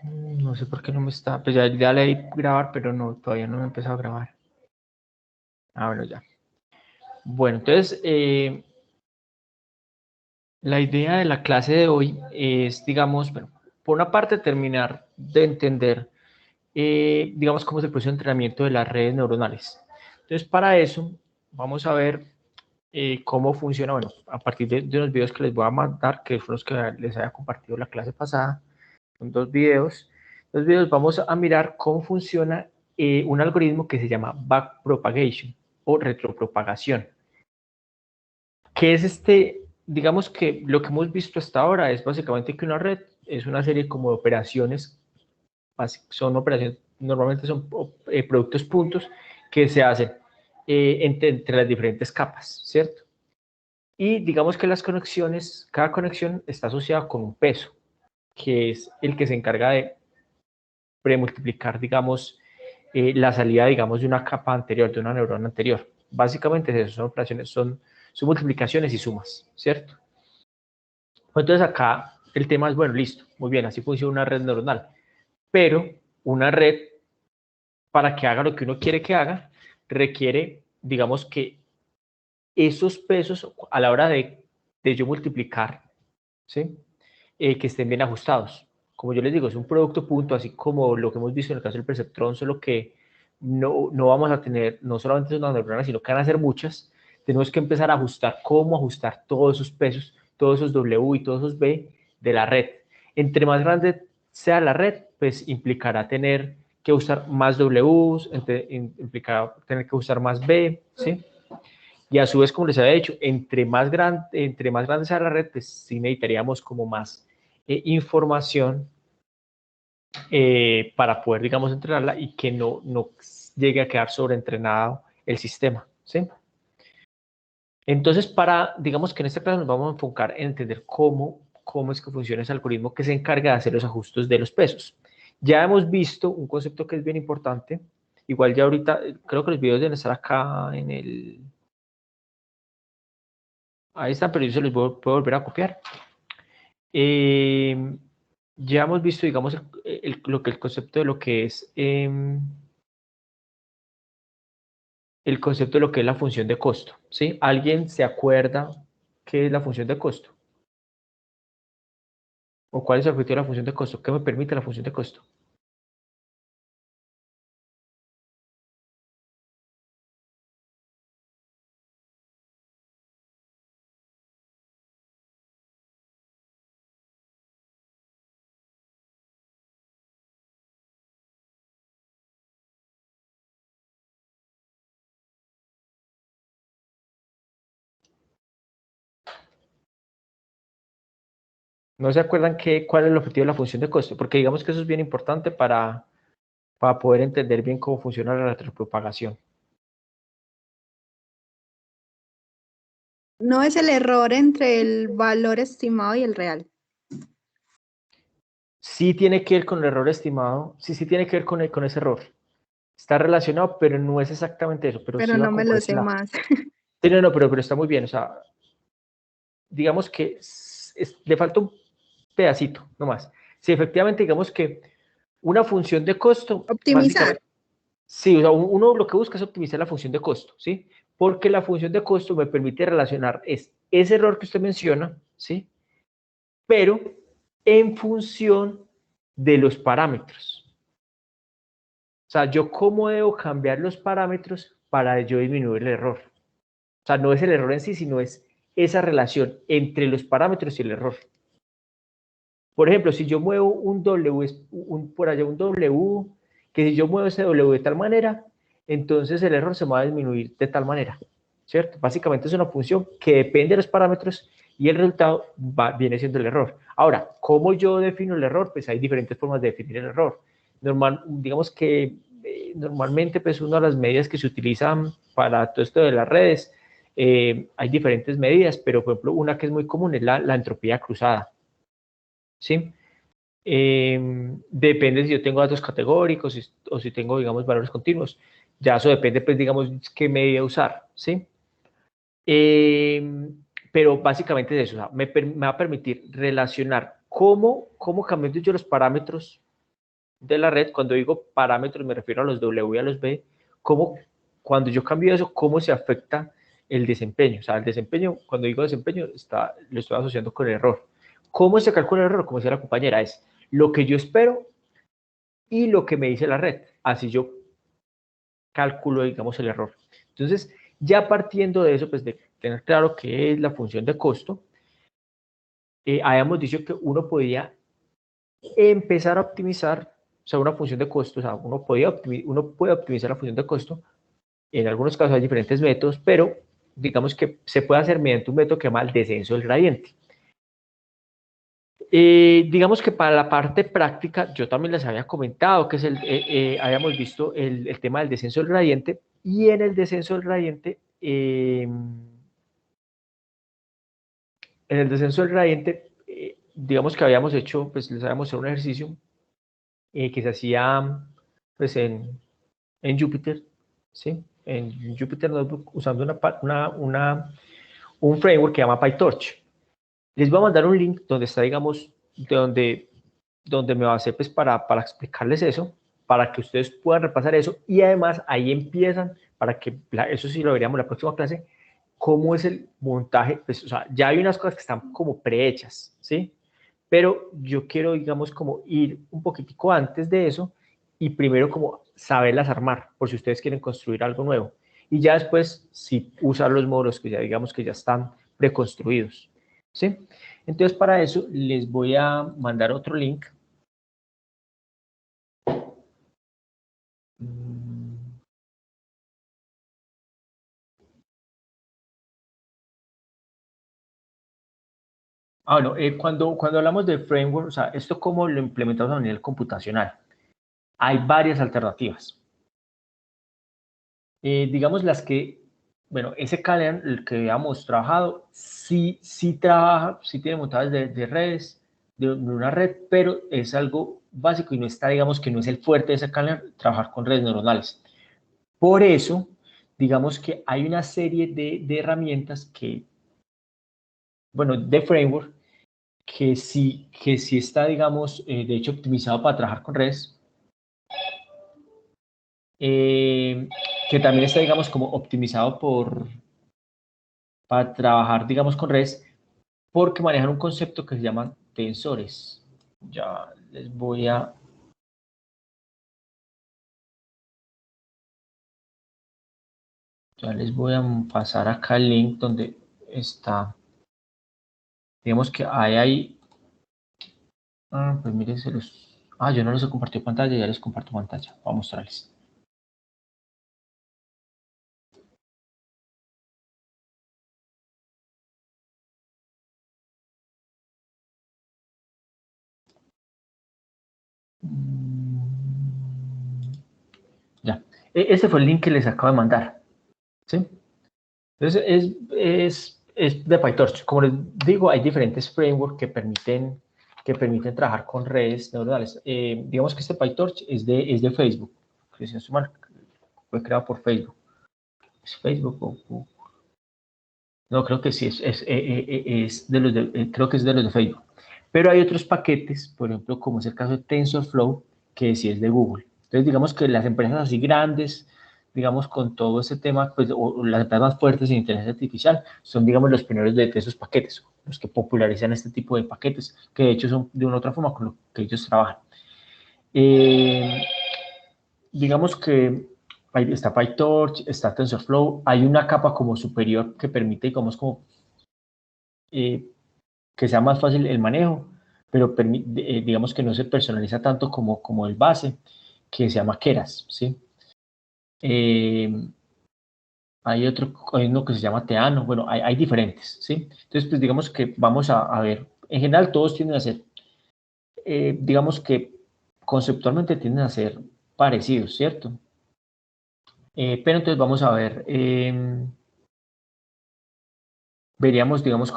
No sé por qué no me está, pues ya le di grabar, pero no, todavía no me he empezado a grabar. Ah, bueno, ya. Bueno, entonces, la idea de la clase de hoy es, digamos, bueno, por una parte terminar de entender, digamos, cómo es el proceso de entrenamiento de las redes neuronales. Entonces, para eso, vamos a ver cómo funciona, bueno, a partir de unos videos que les voy a mandar, que fueron los que les había compartido la clase pasada, son dos videos. Los videos vamos a mirar cómo funciona un algoritmo que se llama backpropagation o retropropagación. ¿Qué es este? Digamos que lo que hemos visto hasta ahora es básicamente que una red es una serie como de operaciones, son operaciones, normalmente son productos puntos que se hacen entre las diferentes capas, ¿cierto? Y digamos que las conexiones, cada conexión está asociada con un peso, que es el que se encarga de premultiplicar, digamos, la salida, digamos, de una capa anterior, de una neurona anterior. Básicamente eso, son operaciones, son multiplicaciones y sumas, ¿cierto? Entonces acá el tema es, bueno, listo, muy bien, así funciona una red neuronal, pero una red, para que haga lo que uno quiere que haga, requiere, digamos, que esos pesos a la hora de yo multiplicar, ¿sí? Que estén bien ajustados. Como yo les digo, es un producto punto, así como lo que hemos visto en el caso del perceptrón, solo que no vamos a tener, no solamente una neurona, sino que van a ser muchas. Tenemos que empezar a ajustar cómo ajustar todos esos pesos, todos esos W y todos esos B de la red. Entre más grande sea la red, pues implicará tener que usar más Ws, implicará tener que usar más B, ¿sí? Y a su vez, como les había dicho, entre más grande sea la red, pues sí necesitaríamos como más información para poder, digamos, entrenarla y que no llegue a quedar sobreentrenado el sistema, ¿sí? Entonces, digamos que en esta clase nos vamos a enfocar en entender cómo es que funciona ese algoritmo que se encarga de hacer los ajustes de los pesos. Ya hemos visto un concepto que es bien importante, igual ya ahorita, creo que los videos deben estar acá en el... Ahí están, pero yo se los puedo volver a copiar. Eh, ya hemos visto, digamos, el concepto de lo que es el concepto de lo que es la función de costo, ¿sí? ¿Alguien se acuerda qué es la función de costo? ¿O cuál es el objetivo de la función de costo? ¿Qué me permite la función de costo? ¿No se acuerdan cuál es el objetivo de la función de costo? Porque digamos que eso es bien importante para poder entender bien cómo funciona la retropropagación. No es el error entre el valor estimado y el real. Sí tiene que ver con el error estimado, sí tiene que ver con ese error. Está relacionado, pero no es exactamente eso, pero sí Pero va no como me por lo ese sé lado. más. Sí, no, pero está muy bien. O sea, digamos que le falta un pedacito, nomás. Si efectivamente, digamos que una función de costo, Optimizar. básicamente, sí, o sea, uno lo que busca es optimizar la función de costo, ¿sí? Porque la función de costo me permite relacionar ese error que usted menciona, ¿sí? Pero en función de los parámetros. O sea, yo cómo debo cambiar los parámetros para yo disminuir el error. O sea, no es el error en sí, sino es esa relación entre los parámetros y el error. Por ejemplo, si yo muevo un W, por allá un W, que si yo muevo ese W de tal manera, entonces el error se va a disminuir de tal manera, ¿cierto? Básicamente es una función que depende de los parámetros y el resultado viene siendo el error. Ahora, ¿cómo yo defino el error? Pues hay diferentes formas de definir el error. Digamos que normalmente pues una de las medidas que se utilizan para todo esto de las redes, hay diferentes medidas, pero por ejemplo una que es muy común es la entropía cruzada. ¿Sí? Depende si yo tengo datos categóricos o si tengo, digamos, valores continuos. Ya eso depende, pues, digamos, qué medida usar, ¿sí? Pero básicamente es eso, o sea, me va a permitir relacionar cómo cambiando yo los parámetros de la red. Cuando digo parámetros me refiero a los W y a los B, cómo, cuando yo cambio eso, cómo se afecta el desempeño. O sea, el desempeño, cuando digo desempeño, lo estoy asociando con el error. ¿Cómo se calcula el error? Como decía la compañera, es lo que yo espero y lo que me dice la red. Así yo calculo, digamos, el error. Entonces, ya partiendo de eso, pues de tener claro qué es la función de costo, habíamos dicho que uno podía empezar a optimizar, o sea, una función de costo, o sea, uno puede optimizar la función de costo. En algunos casos hay diferentes métodos, pero digamos que se puede hacer mediante un método que se llama el descenso del gradiente. Digamos que para la parte práctica, yo también les había comentado que es habíamos visto el tema del descenso del gradiente, y en el descenso del gradiente, digamos que habíamos hecho, pues les habíamos hecho un ejercicio que se hacía pues en Jupyter, ¿sí? En Jupyter Notebook, usando un framework que se llama PyTorch. Les voy a mandar un link donde está, digamos, donde me basé pues para explicarles eso, para que ustedes puedan repasar eso, y además ahí empiezan, para que, eso sí lo veríamos en la próxima clase, cómo es el montaje. Pues, o sea, ya hay unas cosas que están como prehechas, ¿sí? Pero yo quiero, digamos, como ir un poquitico antes de eso y primero como saberlas armar, por si ustedes quieren construir algo nuevo. Y ya después, sí, usar los módulos que ya digamos que ya están preconstruidos, ¿sí? Entonces, para eso les voy a mandar otro link. Bueno, cuando hablamos de framework, o sea, esto cómo lo implementamos a nivel computacional. Hay varias alternativas. Digamos las que, bueno, ese Kalean, el que habíamos trabajado, sí trabaja, sí tiene montadas de redes, de una red, pero es algo básico y no está, digamos que no es el fuerte de ese Kalean, trabajar con redes neuronales. Por eso, digamos que hay una serie de herramientas que, bueno, de framework, que sí está, digamos, de hecho, optimizado para trabajar con redes, que también está, digamos, como optimizado para trabajar, digamos, con redes, porque manejan un concepto que se llaman tensores. Ya les voy a... Ya les voy a pasar acá el link donde está. Digamos que hay ahí... pues miren, yo no les he compartido pantalla, ya les comparto pantalla. Voy a mostrarles. Ya. Ese fue el link que les acabo de mandar. ¿Sí? Entonces, es de PyTorch. Como les digo, hay diferentes frameworks que permiten trabajar con redes neuronales. Digamos que este PyTorch es de Facebook. Fue creado por Facebook. ¿Es Facebook o? No, creo que sí, es de los creo que es de los de Facebook. Pero hay otros paquetes, por ejemplo, como es el caso de TensorFlow, que sí es de Google. Entonces, digamos que las empresas así grandes, digamos, con todo ese tema, pues, o las empresas más fuertes en inteligencia artificial, son, digamos, los pioneros de esos paquetes, los que popularizan este tipo de paquetes, que de hecho son de una u otra forma con lo que ellos trabajan. Digamos que ahí está PyTorch, está TensorFlow, hay una capa como superior que permite, digamos, como que sea más fácil el manejo, pero digamos que no se personaliza tanto como el base, que se llama Keras, ¿sí? Hay uno que se llama Teano, bueno, hay diferentes, ¿sí? Entonces, pues digamos que vamos a ver, en general todos tienden a ser, digamos que conceptualmente tienden a ser parecidos, ¿cierto? Pero entonces vamos a ver, veríamos, digamos,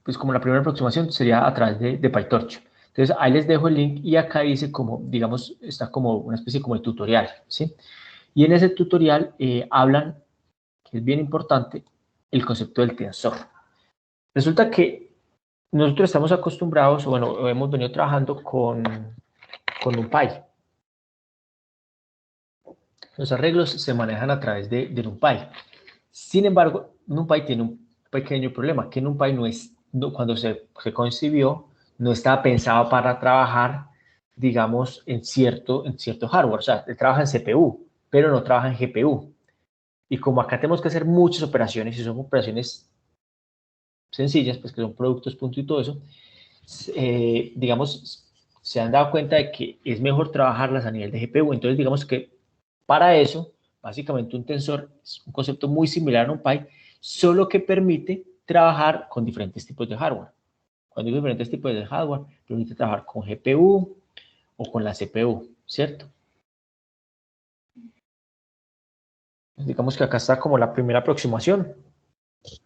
pues como la primera aproximación sería a través de PyTorch. Entonces ahí les dejo el link y acá dice como, digamos, está como una especie como de tutorial, ¿sí? Y en ese tutorial hablan, que es bien importante, el concepto del tensor. Resulta que nosotros estamos acostumbrados, bueno, hemos venido trabajando con NumPy. Los arreglos se manejan a través de NumPy. Sin embargo, NumPy tiene un pequeño problema, que NumPy cuando se concibió, no estaba pensado para trabajar, digamos, en cierto hardware. O sea, él trabaja en CPU, pero no trabaja en GPU. Y como acá tenemos que hacer muchas operaciones, y son operaciones sencillas, pues que son productos, punto y todo eso, digamos, se han dado cuenta de que es mejor trabajarlas a nivel de GPU. Entonces, digamos que para eso, básicamente un tensor es un concepto muy similar a NumPy, solo que permite trabajar con diferentes tipos de hardware. Cuando digo diferentes tipos de hardware, permite trabajar con GPU o con la CPU, ¿cierto? Digamos que acá está como la primera aproximación,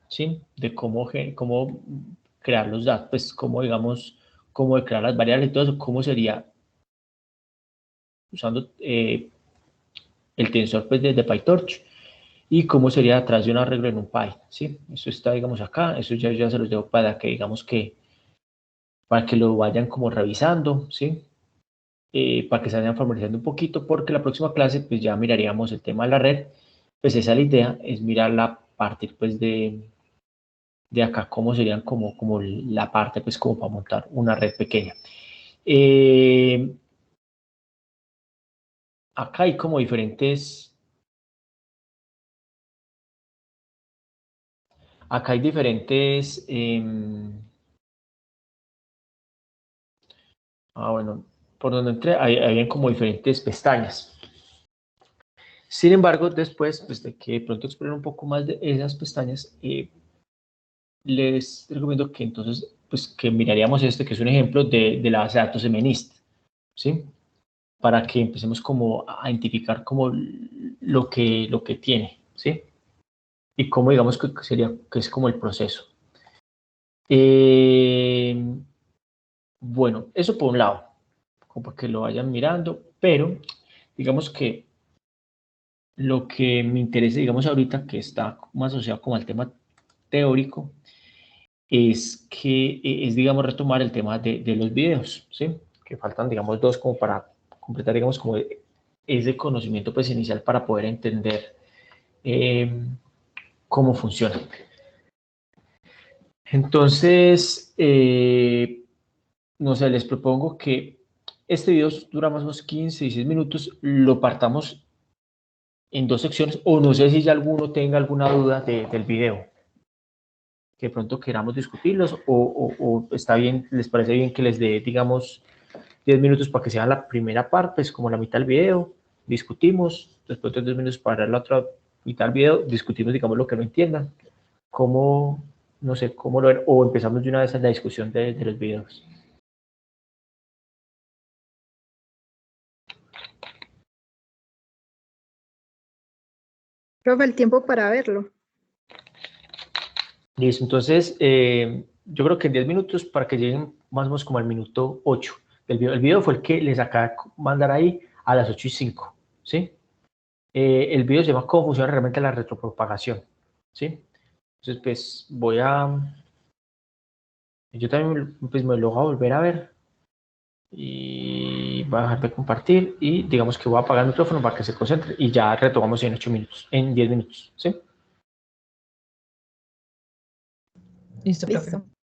¿sí? De cómo crear los datos, pues cómo, digamos, cómo crear las variables y todo eso, cómo sería usando el tensor pues, de PyTorch y cómo sería atrás de un arreglo en NumPy, ¿sí? Eso está, digamos, acá, eso ya se los dejo para que, digamos, para que lo vayan como revisando, ¿sí? Para que se vayan familiarizando un poquito, porque la próxima clase, pues ya miraríamos el tema de la red, pues esa es la idea, es mirarla a partir, pues, de acá, cómo serían como la parte, pues, como para montar una red pequeña. Acá hay como diferentes... Acá hay diferentes... bueno, por donde entré, habían como diferentes pestañas. Sin embargo, después, pues de que de pronto exploren un poco más de esas pestañas, les recomiendo que entonces, pues que miraríamos este, que es un ejemplo de la base de datos MNIST, ¿sí? Para que empecemos como a identificar como lo que tiene, ¿sí? Y cómo digamos que sería, que es como el proceso. Bueno, eso por un lado, como para que lo vayan mirando, pero digamos que lo que me interesa, digamos ahorita, que está más asociado como al tema teórico, es que es, digamos, retomar el tema de los videos, ¿sí? Que faltan, digamos, dos como para completar, digamos, como ese conocimiento pues inicial para poder entender cómo funciona. Entonces, no sé, les propongo que este video dura más o menos 15, 16 minutos, lo partamos en dos secciones, o no sé si ya alguno tenga alguna duda del video, que de pronto queramos discutirlos, o está bien, les parece bien que les dé, digamos, 10 minutos para que sea la primera parte, es como la mitad del video, discutimos, después de 2 minutos para la otra mitad del video, discutimos, digamos, lo que no entiendan, cómo, no sé, cómo lo ven, o empezamos de una vez en la discusión de los videos. Profe, el tiempo para verlo. Listo, entonces yo creo que en 10 minutos para que lleguen más o menos como al minuto 8 del video. El video fue el que les acaba de mandar ahí a las 8:05, ¿sí? El video se llama cómo funciona realmente la retropropagación, ¿sí? Entonces, pues yo también pues, me lo voy a volver a ver y voy a dejar de compartir y digamos que voy a apagar el micrófono para que se concentre y ya retomamos en 8 minutos, en 10 minutos, ¿sí? Listo, profe. Listo.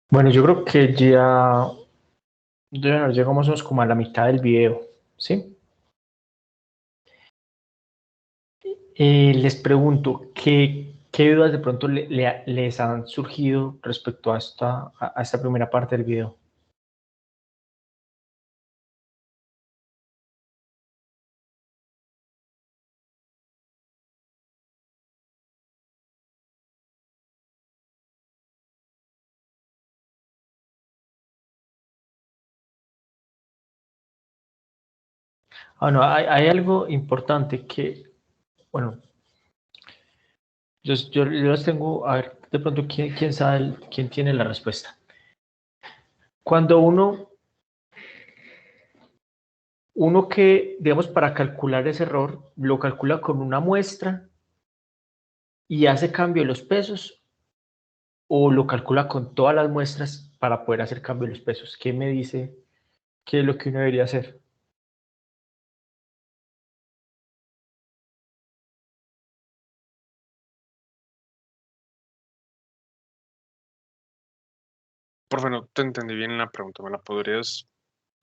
Bueno, yo creo que ya llegamos como a la mitad del video, ¿sí? Les pregunto, ¿qué dudas de pronto les han surgido respecto a esta primera parte del video? Ah, no, hay algo importante que, bueno, yo las tengo, a ver, de pronto, ¿quién sabe, quién tiene la respuesta? Cuando uno que, digamos, para calcular ese error, lo calcula con una muestra y hace cambio de los pesos, o lo calcula con todas las muestras para poder hacer cambio de los pesos. ¿Qué me dice qué es lo que uno debería hacer? Profe, no te entendí bien la pregunta. ¿Me la podrías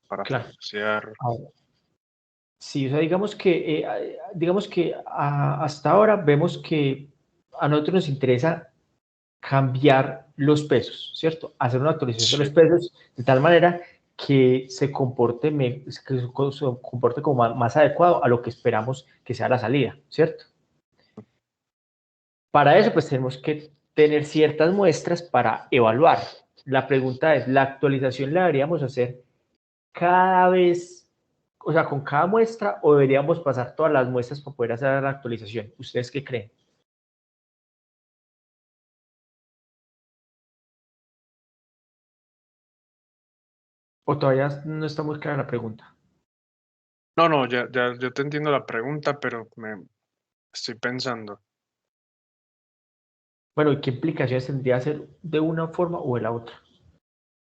Claro. parafrasear? Ahora, sí, o sea, digamos que hasta ahora vemos que a nosotros nos interesa cambiar los pesos, ¿cierto? Hacer una actualización de Sí, los pesos de tal manera que se comporte, se comporte como más adecuado a lo que esperamos que sea la salida, ¿cierto? Para eso, pues tenemos que tener ciertas muestras para evaluar. La pregunta es, ¿la actualización la deberíamos hacer cada vez, o sea, con cada muestra, o deberíamos pasar todas las muestras para poder hacer la actualización? ¿Ustedes qué creen? ¿O todavía no está muy clara la pregunta? no, ya te entiendo la pregunta, pero me estoy pensando. Bueno, ¿y qué implicaciones tendría hacer de una forma o de la otra?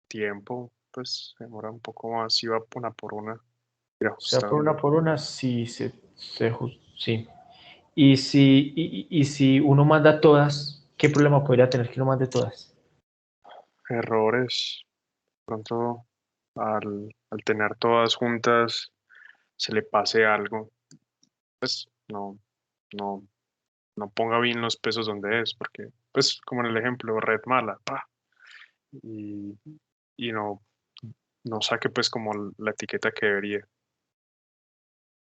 Tiempo, pues demora un poco más, si va una por una, ir O sea, ajustando. por una, sí, sí. Y si uno manda todas, ¿qué problema podría tener que uno mande todas? Errores, pronto al tener todas juntas se le pase algo, pues no, no ponga bien los pesos donde es, porque, pues, como en el ejemplo, red mala, pa, y, y no saque, pues, como la etiqueta que debería.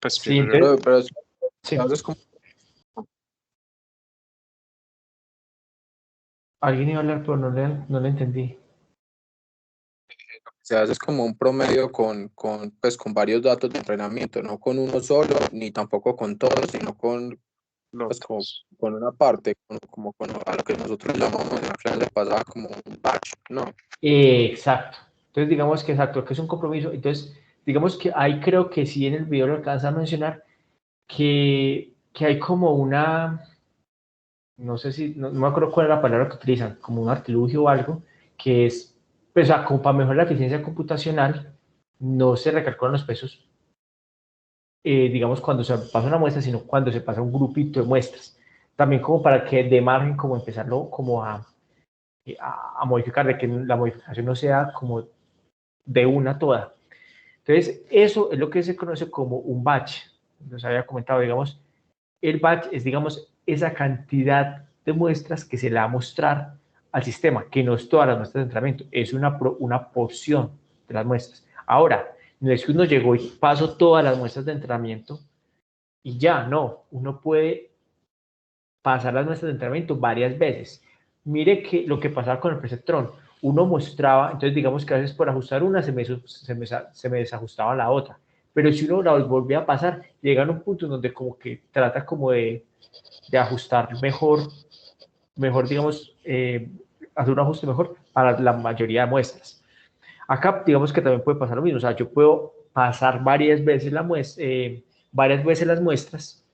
Pues Sí, pienso yo. entonces, Pero sí. a veces como, Alguien iba a hablar, pero no le entendí. se hace como un promedio pues, con varios datos de entrenamiento, no con uno solo, ni tampoco con todos, sino pues, Lotes. con una parte, como con a lo que nosotros llamamos en la clase pasada como un batch, ¿no? Exacto. Entonces, digamos que exacto, que es un compromiso. Entonces, digamos que ahí creo que sí en el video lo alcanza a mencionar que hay como no sé si, no me acuerdo cuál es la palabra que utilizan, como un artilugio o algo, que es, pues, o sea, como para mejorar la eficiencia computacional, no se recalculan los pesos, digamos, cuando se pasa una muestra, sino cuando se pasa un grupito de muestras. También como para que de margen, como empezarlo como a modificar, de que la modificación no sea como de una toda. Entonces, eso es lo que se conoce como un batch. Nos había comentado, digamos, el batch es, digamos, esa cantidad de muestras que se le va a mostrar al sistema, que no es todas las muestras de entrenamiento, es una porción de las muestras. Ahora, no es que uno llegó y pasó todas las muestras de entrenamiento y ya, no, uno puede pasar las muestras de entrenamiento varias veces. Mire que lo que pasaba con el Perceptron, uno mostraba, entonces digamos que a veces por ajustar una se me desajustaba la otra, pero si uno la volvía a pasar, llega a un punto en donde como que trata como de ajustar mejor digamos, hacer un ajuste mejor para la mayoría de muestras. Acá digamos que también puede pasar lo mismo, o sea, yo puedo pasar varias veces las muestras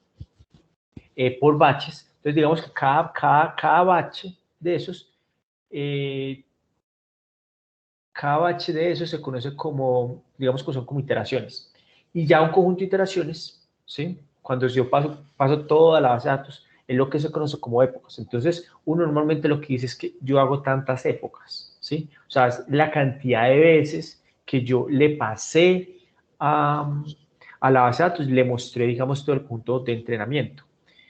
por baches. Entonces, digamos que cada bache de esos, eh, cada bache de esos se conoce como, digamos que son como iteraciones. Y ya un conjunto de iteraciones, ¿sí? Cuando yo paso toda la base de datos, es lo que se conoce como épocas. Entonces, uno normalmente lo que dice es que yo hago tantas épocas, ¿sí? O sea, es la cantidad de veces que yo le pasé a la base de datos, le mostré, digamos, todo el punto de entrenamiento.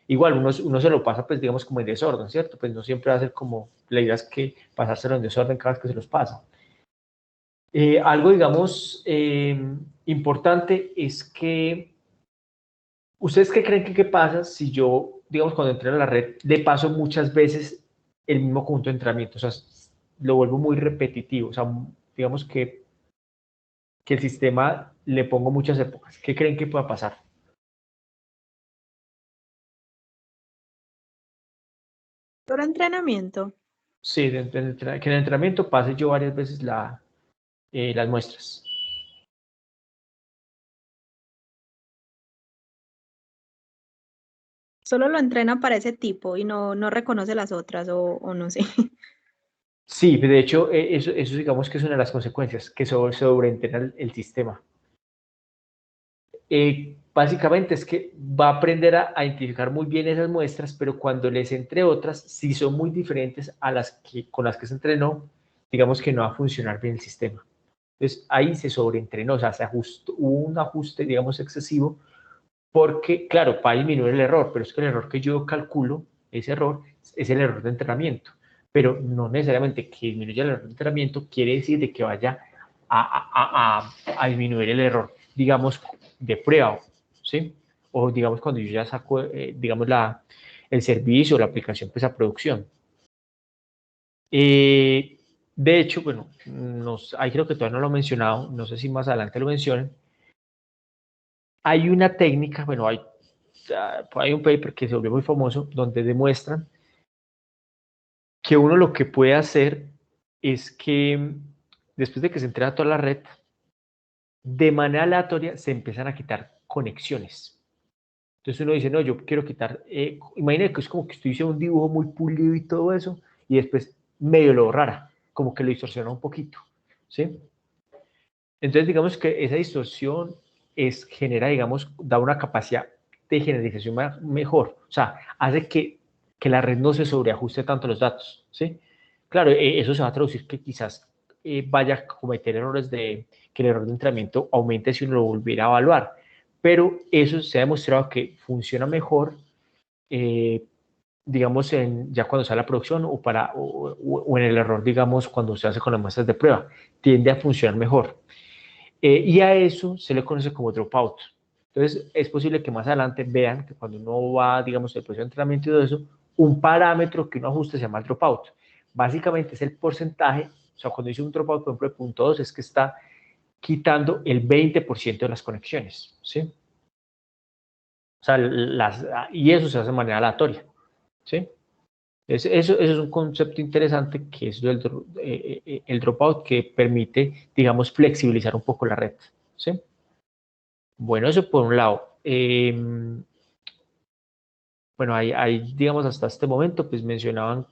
Igual, uno se lo pasa, pues, digamos, como en desorden, ¿cierto? Pues no siempre va a ser como, la idea es que pasárselo en desorden cada vez que se los pasa. Algo, digamos, importante es que, ¿ustedes qué creen que qué pasa si yo, digamos, cuando entreno a la red, le paso muchas veces el mismo conjunto de entrenamiento? O sea, lo vuelvo muy repetitivo. O sea, digamos que el sistema le pongo muchas épocas. ¿Qué creen que pueda pasar? Solo entrenamiento. Sí, que en el entrenamiento pase yo varias veces las muestras. Solo lo entrena para ese tipo y no reconoce las otras o no sé. Sí, de hecho, eso digamos que es una de las consecuencias, que sobreentrena el sistema. Básicamente es que va a aprender a identificar muy bien esas muestras, pero cuando les entre otras, si son muy diferentes a con las que se entrenó, digamos que no va a funcionar bien el sistema. Entonces ahí se sobreentrenó, o sea, hubo un ajuste, digamos, excesivo, porque, claro, para disminuir el error, pero es que el error que yo calculo, ese error, es el error de entrenamiento, pero no necesariamente que disminuya el error de entrenamiento quiere decir de que vaya a disminuir el error, digamos, de prueba, ¿sí? O digamos cuando yo ya saco, digamos, el servicio o la aplicación pues a producción. De hecho, bueno, ahí creo que todavía no lo he mencionado, no sé si más adelante lo mencionen. Hay una técnica, bueno, hay un paper que se volvió muy famoso donde demuestran que uno lo que puede hacer es que después de que se entrega toda la red, de manera aleatoria se empiezan a quitar conexiones. Entonces uno dice, no, yo quiero quitar, imagínate que es como que estoy haciendo un dibujo muy pulido y todo eso, y después medio lo borrara, como que lo distorsiona un poquito, ¿sí? Entonces digamos que esa distorsión genera, digamos, da una capacidad de generalización mejor, o sea, hace que la red no se sobreajuste tanto los datos, ¿sí? Claro, eso se va a traducir que quizás vaya a cometer errores que el error de entrenamiento aumente si uno lo volviera a evaluar, pero eso se ha demostrado que funciona mejor, digamos, ya cuando sale la producción o en el error, digamos, cuando se hace con las muestras de prueba, tiende a funcionar mejor. Y a eso se le conoce como dropout. Entonces, es posible que más adelante vean que cuando uno va, digamos, el proceso de entrenamiento y todo eso, un parámetro que uno ajuste se llama el dropout. Básicamente es el porcentaje, o sea, cuando dice un dropout, por ejemplo, de 0.2, es que está quitando el 20% de las conexiones, ¿sí? O sea, y eso se hace de manera aleatoria, ¿sí? Eso es un concepto interesante que es el dropout que permite, digamos, flexibilizar un poco la red, ¿sí? Bueno, eso por un lado. Bueno, digamos, hasta este momento, pues mencionaban,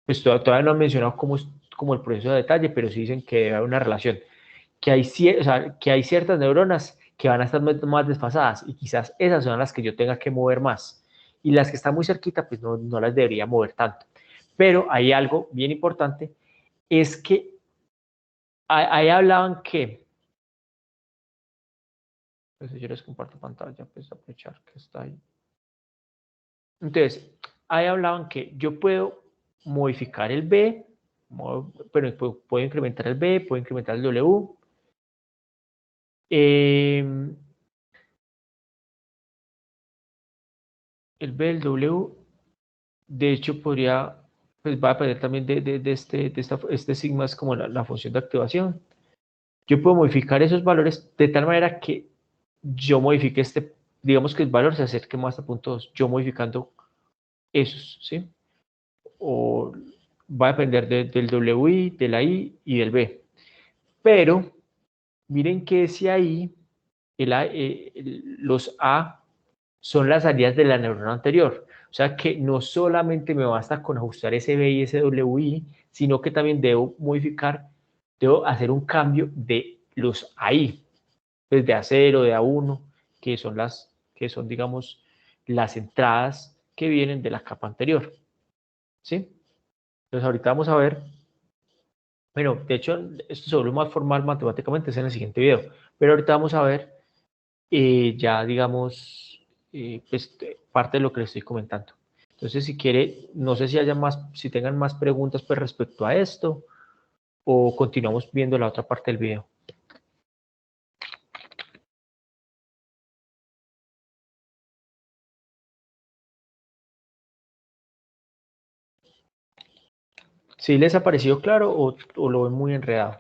pues todavía no han mencionado cómo es como el proceso de detalle, pero sí dicen que debe haber una relación, o sea, que hay ciertas neuronas que van a estar más desfasadas y quizás esas son las que yo tenga que mover más. Y las que están muy cerquita, pues no las debería mover tanto. Pero hay algo bien importante, es que ahí hablaban que, pues yo les comparto pantalla, pues aprovechar que está ahí. Entonces, ahí hablaban que yo puedo modificar el B, pero puedo incrementar el B, puedo incrementar el W. El B, el W, de hecho pues va a depender también este sigma es como la función de activación. Yo puedo modificar esos valores de tal manera que yo modifique digamos que el valor se acerque más a punto 2, yo modificando esos, ¿sí? O va a depender del WI, de la I y del B. Pero miren que ese ahí, los A son las salidas de la neurona anterior. O sea que no solamente me basta con ajustar ese B y ese WI, sino que también debo hacer un cambio de los AI, pues de A0, de A1, que son, digamos, las entradas que vienen de la capa anterior. ¿Sí? Entonces ahorita vamos a ver Bueno, de hecho, esto se vuelve más formal matemáticamente es en el siguiente video, pero ahorita vamos a ver ya, digamos, pues, parte de lo que les estoy comentando. Entonces, si quiere, no sé si haya más, si tengan más preguntas pues, respecto a esto, o continuamos viendo la otra parte del video. ¿Sí les ha parecido claro o lo ven muy enredado?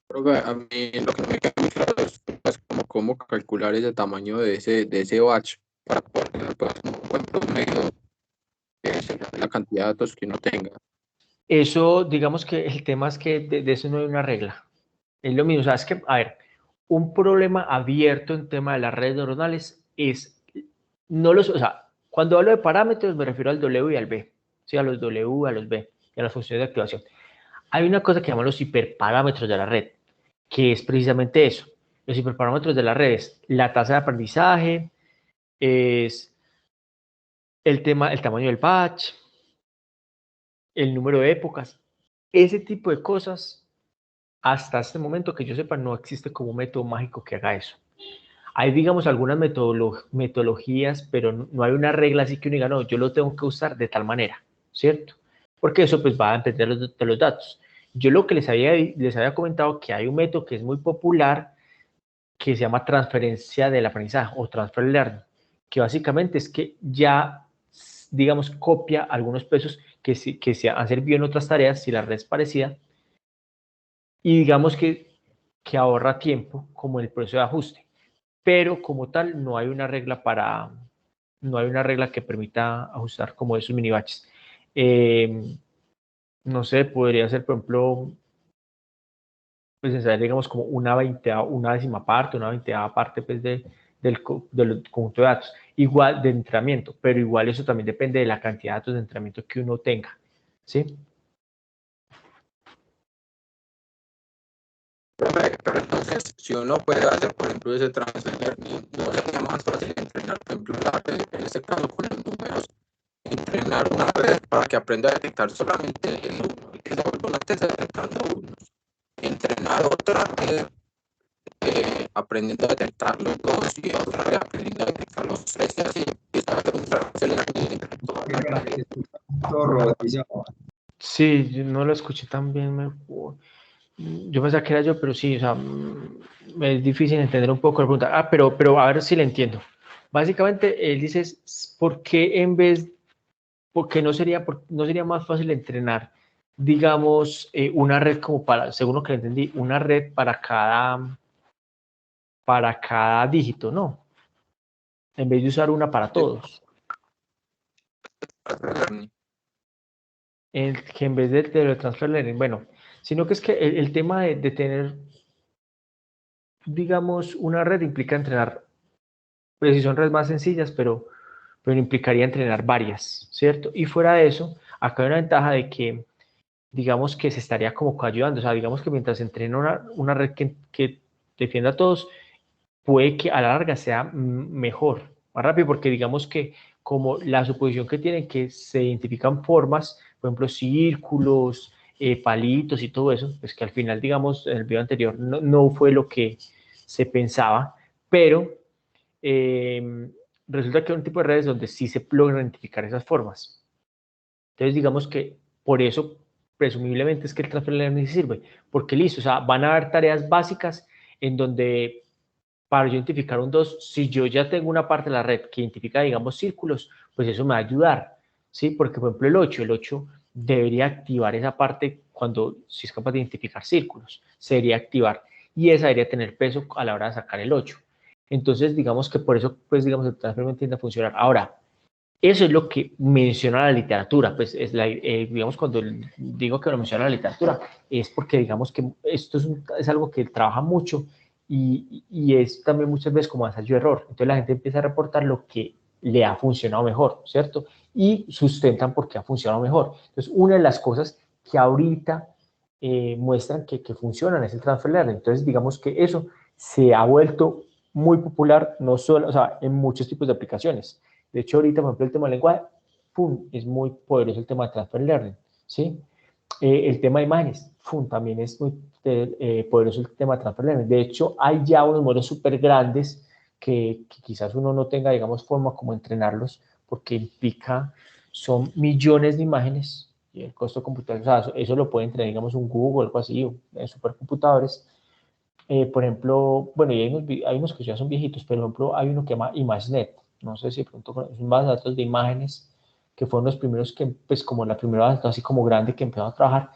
Creo que a mí lo que no me queda muy claro es pues, cómo calcular ese tamaño de ese batch para poder tener pues, un buen promedio de la cantidad de datos que uno tenga. Eso, digamos que el tema es que de eso no hay una regla. Es lo mismo, o sea, es que, a ver, un problema abierto en tema de las redes neuronales es, no los, o sea, cuando hablo de parámetros me refiero al W y al B, ¿sí? A los W, a los B y a las funciones de activación. Hay una cosa que llaman los hiperparámetros de la red, que es precisamente eso. Los hiperparámetros de la red es la tasa de aprendizaje, es el tema, el tamaño del batch, el número de épocas, ese tipo de cosas. Hasta este momento que yo sepa no existe como un método mágico que haga eso. Hay, digamos, algunas metodologías, pero no hay una regla así que uno diga, no, yo lo tengo que usar de tal manera, ¿cierto? Porque eso pues va a depender de los datos. Yo lo que les había comentado que hay un método que es muy popular que se llama transferencia del aprendizaje o transfer learning, que básicamente es que ya, digamos, copia algunos pesos que se han servido en otras tareas si la red es parecida y digamos que ahorra tiempo como en el proceso de ajuste, pero como tal no hay una regla no hay una regla que permita ajustar como esos mini batches. No sé, podría ser, por ejemplo, pues ensayar, digamos, como una décima parte, una veinteava parte pues, del conjunto de datos, igual de entrenamiento, pero igual eso también depende de la cantidad de datos de entrenamiento que uno tenga, ¿sí? Pero entonces, si uno puede hacer, por ejemplo, ese transfer learning, no sería más fácil entrenar, por ejemplo, la red, en este caso con los números, entrenar una red para que aprenda a detectar solamente el 1 y que se vuelva una tesa detectando unos. Entrenar otra red aprendiendo a detectar los 2 y otra red aprendiendo a detectar los 3 y así empieza a hacer un transfer learning entre todas las redes. Todo robotizado. Sí, yo no lo escuché tan bien, yo pensaba que era yo, pero sí, o sea, es difícil entender un poco la pregunta. Ah, pero a ver si le entiendo. Básicamente, él dice, ¿por qué porque no sería más fácil entrenar, digamos, una red como para, según lo que le entendí, una red para cada dígito, ¿no? En vez de usar una para todos. Que en vez de transfer learning, bueno, sino que es que el tema de tener, digamos, una red implica entrenar, pues si son redes más sencillas, pero implicaría entrenar varias, ¿cierto? Y fuera de eso, acá hay una ventaja de que, digamos que se estaría como coayudando, o sea, digamos que mientras se entrena una red que defienda a todos, puede que a la larga sea mejor, más rápido, porque digamos que como la suposición que tienen que se identifican formas, por ejemplo, círculos, palitos y todo eso, pues que al final, digamos, en el video anterior no fue lo que se pensaba, pero resulta que hay un tipo de redes donde sí se logran identificar esas formas. Entonces, digamos que por eso, presumiblemente, es que el transfer learning sirve, porque listo, o sea, van a haber tareas básicas en donde para yo identificar un 2, si yo ya tengo una parte de la red que identifica, digamos, círculos, pues eso me va a ayudar, ¿sí? Porque, por ejemplo, el 8 debería activar esa parte cuando, si es capaz de identificar círculos, se debería activar y esa debería tener peso a la hora de sacar el 8. Entonces, digamos que por eso, pues, digamos, el transfer tiende a funcionar. Ahora, eso es lo que menciona la literatura, pues, digamos, cuando digo que lo menciona la literatura, es porque, digamos, que esto es algo que trabaja mucho y es también muchas veces como ensayo-error. Entonces la gente empieza a reportar lo que le ha funcionado mejor, ¿cierto? Y sustentan por qué ha funcionado mejor. Entonces, una de las cosas que ahorita muestran que funcionan es el transfer learning. Entonces, digamos que eso se ha vuelto muy popular, no solo, o sea, en muchos tipos de aplicaciones. De hecho, ahorita, por ejemplo, el tema del lenguaje ¡pum!, es muy poderoso el tema de Transfer Learning, ¿sí? El tema de imágenes, ¡pum!, también es muy poderoso el tema de Transfer Learning. De hecho, hay ya unos modelos súper grandes que quizás uno no tenga, digamos, forma como entrenarlos, porque implica, son millones de imágenes, y el costo computacional, o sea, eso lo puede entrenar, digamos, un Google o algo así, o en supercomputadores. Por ejemplo, bueno, y hay unos que ya son viejitos, pero por ejemplo, hay uno que se llama ImageNet, no sé si de pronto son bases de datos de imágenes, que fueron los primeros que, pues como la primera base de datos así como grande que empezaron a trabajar,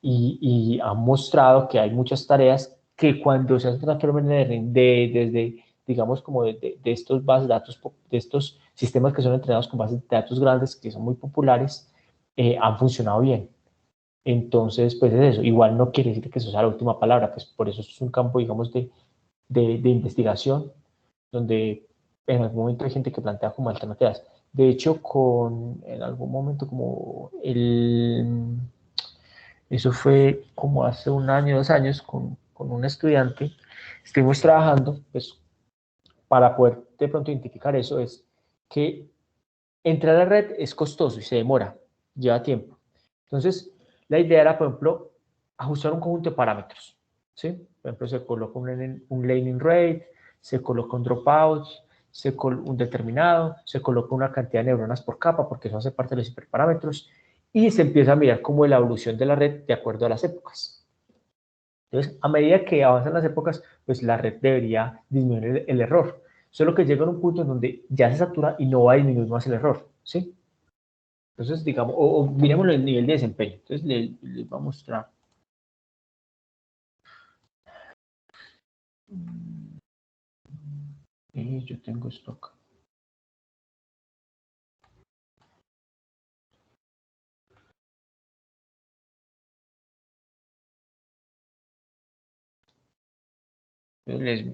y han mostrado que hay muchas tareas que cuando se hace transfer learning desde, digamos, como de estos bases de datos, de estos sistemas que son entrenados con bases de datos grandes, que son muy populares, han funcionado bien. Entonces, pues es eso. Igual no quiere decir que eso sea la última palabra, pues por eso es un campo, digamos, de investigación, donde en algún momento hay gente que plantea como alternativas. De hecho, en algún momento como eso fue como hace un año, 2 años, con un estudiante, estuvimos trabajando, pues para poder de pronto identificar eso, es que entrar a la red es costoso y se demora, lleva tiempo. Entonces, la idea era, por ejemplo, ajustar un conjunto de parámetros, ¿sí? Por ejemplo, se coloca un laning rate, se coloca un dropout, un determinado, se coloca una cantidad de neuronas por capa, porque eso hace parte de los hiperparámetros, y se empieza a mirar cómo es la evolución de la red de acuerdo a las épocas. Entonces, a medida que avanzan las épocas, pues la red debería disminuir el error. Solo que llega a un punto en donde ya se satura y no va a disminuir más el error, ¿sí? Entonces, digamos, o miremos el nivel de desempeño. Entonces, les voy a mostrar. Yo tengo stock. Entonces,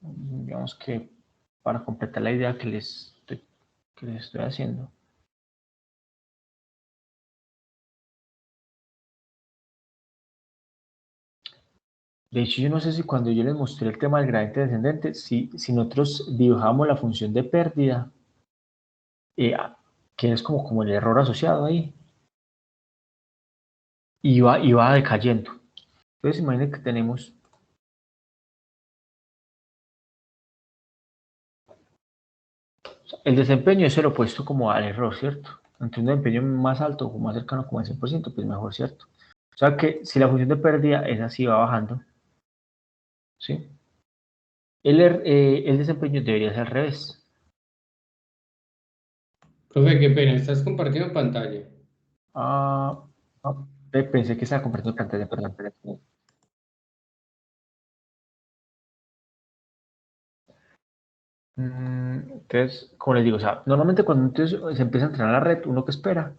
digamos que para completar la idea que les estoy haciendo. De hecho, yo no sé si cuando yo les mostré el tema del gradiente descendente, si nosotros dibujamos la función de pérdida, que es como el error asociado ahí, y va decayendo. Entonces, imaginen que tenemos el desempeño, es el opuesto como al error, ¿cierto? Entre un desempeño más alto o más cercano como al 100%, pues mejor, ¿cierto? O sea que si la función de pérdida es así, va bajando, ¿sí? El desempeño debería ser al revés. Profe, qué pena, estás compartiendo pantalla. Ah, pensé que estaba compartiendo pantalla, perdón. Entonces, como les digo, o sea, normalmente cuando entonces se empieza a entrenar la red, uno que espera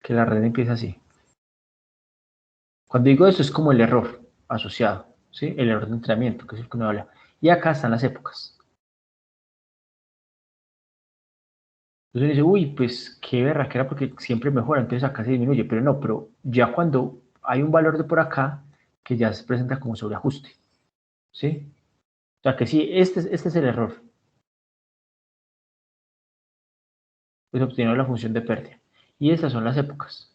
que la red empiece así. Cuando digo esto es como el error asociado, ¿sí? El error de entrenamiento, que es el que uno habla. Y acá están las épocas. Entonces uno dice, uy, pues qué berraquera porque siempre mejora, entonces acá se disminuye, pero no, pero ya cuando hay un valor de por acá que ya se presenta como sobreajuste, ¿sí? O sea que sí, este es el error. Pues obtenemos la función de pérdida. Y estas son las épocas.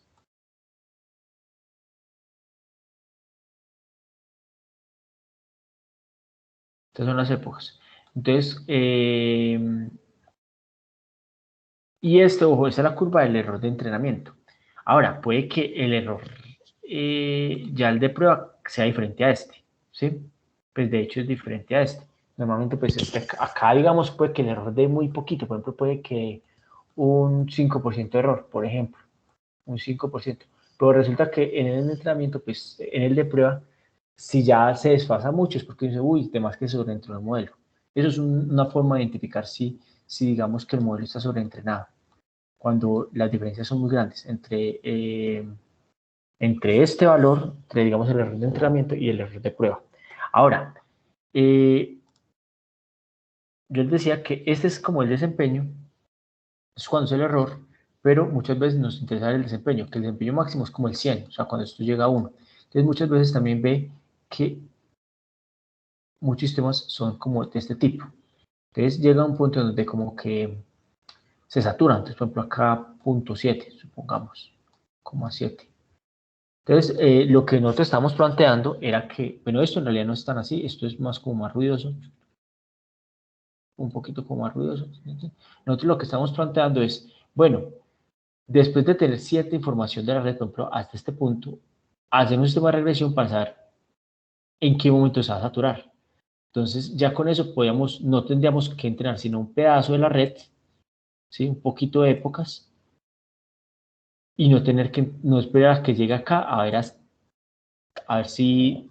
Estas son las épocas. Entonces, y esto, ojo, esta es la curva del error de entrenamiento. Ahora, puede que el error, ya el de prueba, sea diferente a este, ¿sí? Pues de hecho es diferente a este. Normalmente, pues acá, digamos, puede que el error de muy poquito, por ejemplo, puede que un 5% de error, por ejemplo, un 5%. Pero resulta que en el entrenamiento, pues en el de prueba, si ya se desfasa mucho, es porque dice, uy, temas que sobreentrenó el modelo. Eso es una forma de identificar si digamos que el modelo está sobreentrenado, cuando las diferencias son muy grandes entre este valor, entre digamos el error de entrenamiento y el error de prueba. Ahora, yo les decía que este es como el desempeño, es cuando es el error, pero muchas veces nos interesa el desempeño, que el desempeño máximo es como el 100, o sea, cuando esto llega a 1. Entonces muchas veces también ve que muchos sistemas son como de este tipo. Entonces llega a un punto donde como que se saturan. Entonces, por ejemplo, acá 0.7, supongamos, 0,7. Entonces, lo que nosotros estamos planteando era que, bueno, esto en realidad no es tan así, esto es más como más ruidoso, un poquito como más ruidoso. Nosotros lo que estamos planteando es, bueno, después de tener cierta información de la red, por ejemplo, hasta este punto, hacer un sistema de regresión para saber en qué momento se va a saturar. Entonces, ya con eso no tendríamos que entrenar sino un pedazo de la red, ¿sí? Un poquito de épocas, y no esperar a que llegue acá a ver si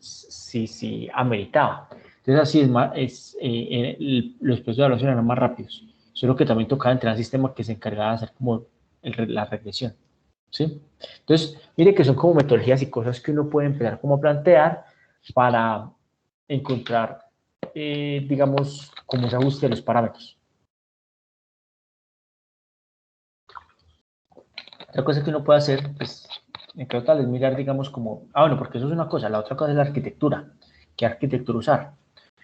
ameritaba. Entonces, así es más, los procesos de evaluación eran más rápidos. Solo que también tocaba entrenar un sistema que se encargaba de hacer como la regresión, ¿sí? Entonces, mire que son como metodologías y cosas que uno puede empezar como a plantear para encontrar, digamos, cómo se ajuste los parámetros. Otra cosa que uno puede hacer, pues, en total, es mirar, digamos, como, bueno, porque eso es una cosa, la otra cosa es la arquitectura, qué arquitectura usar.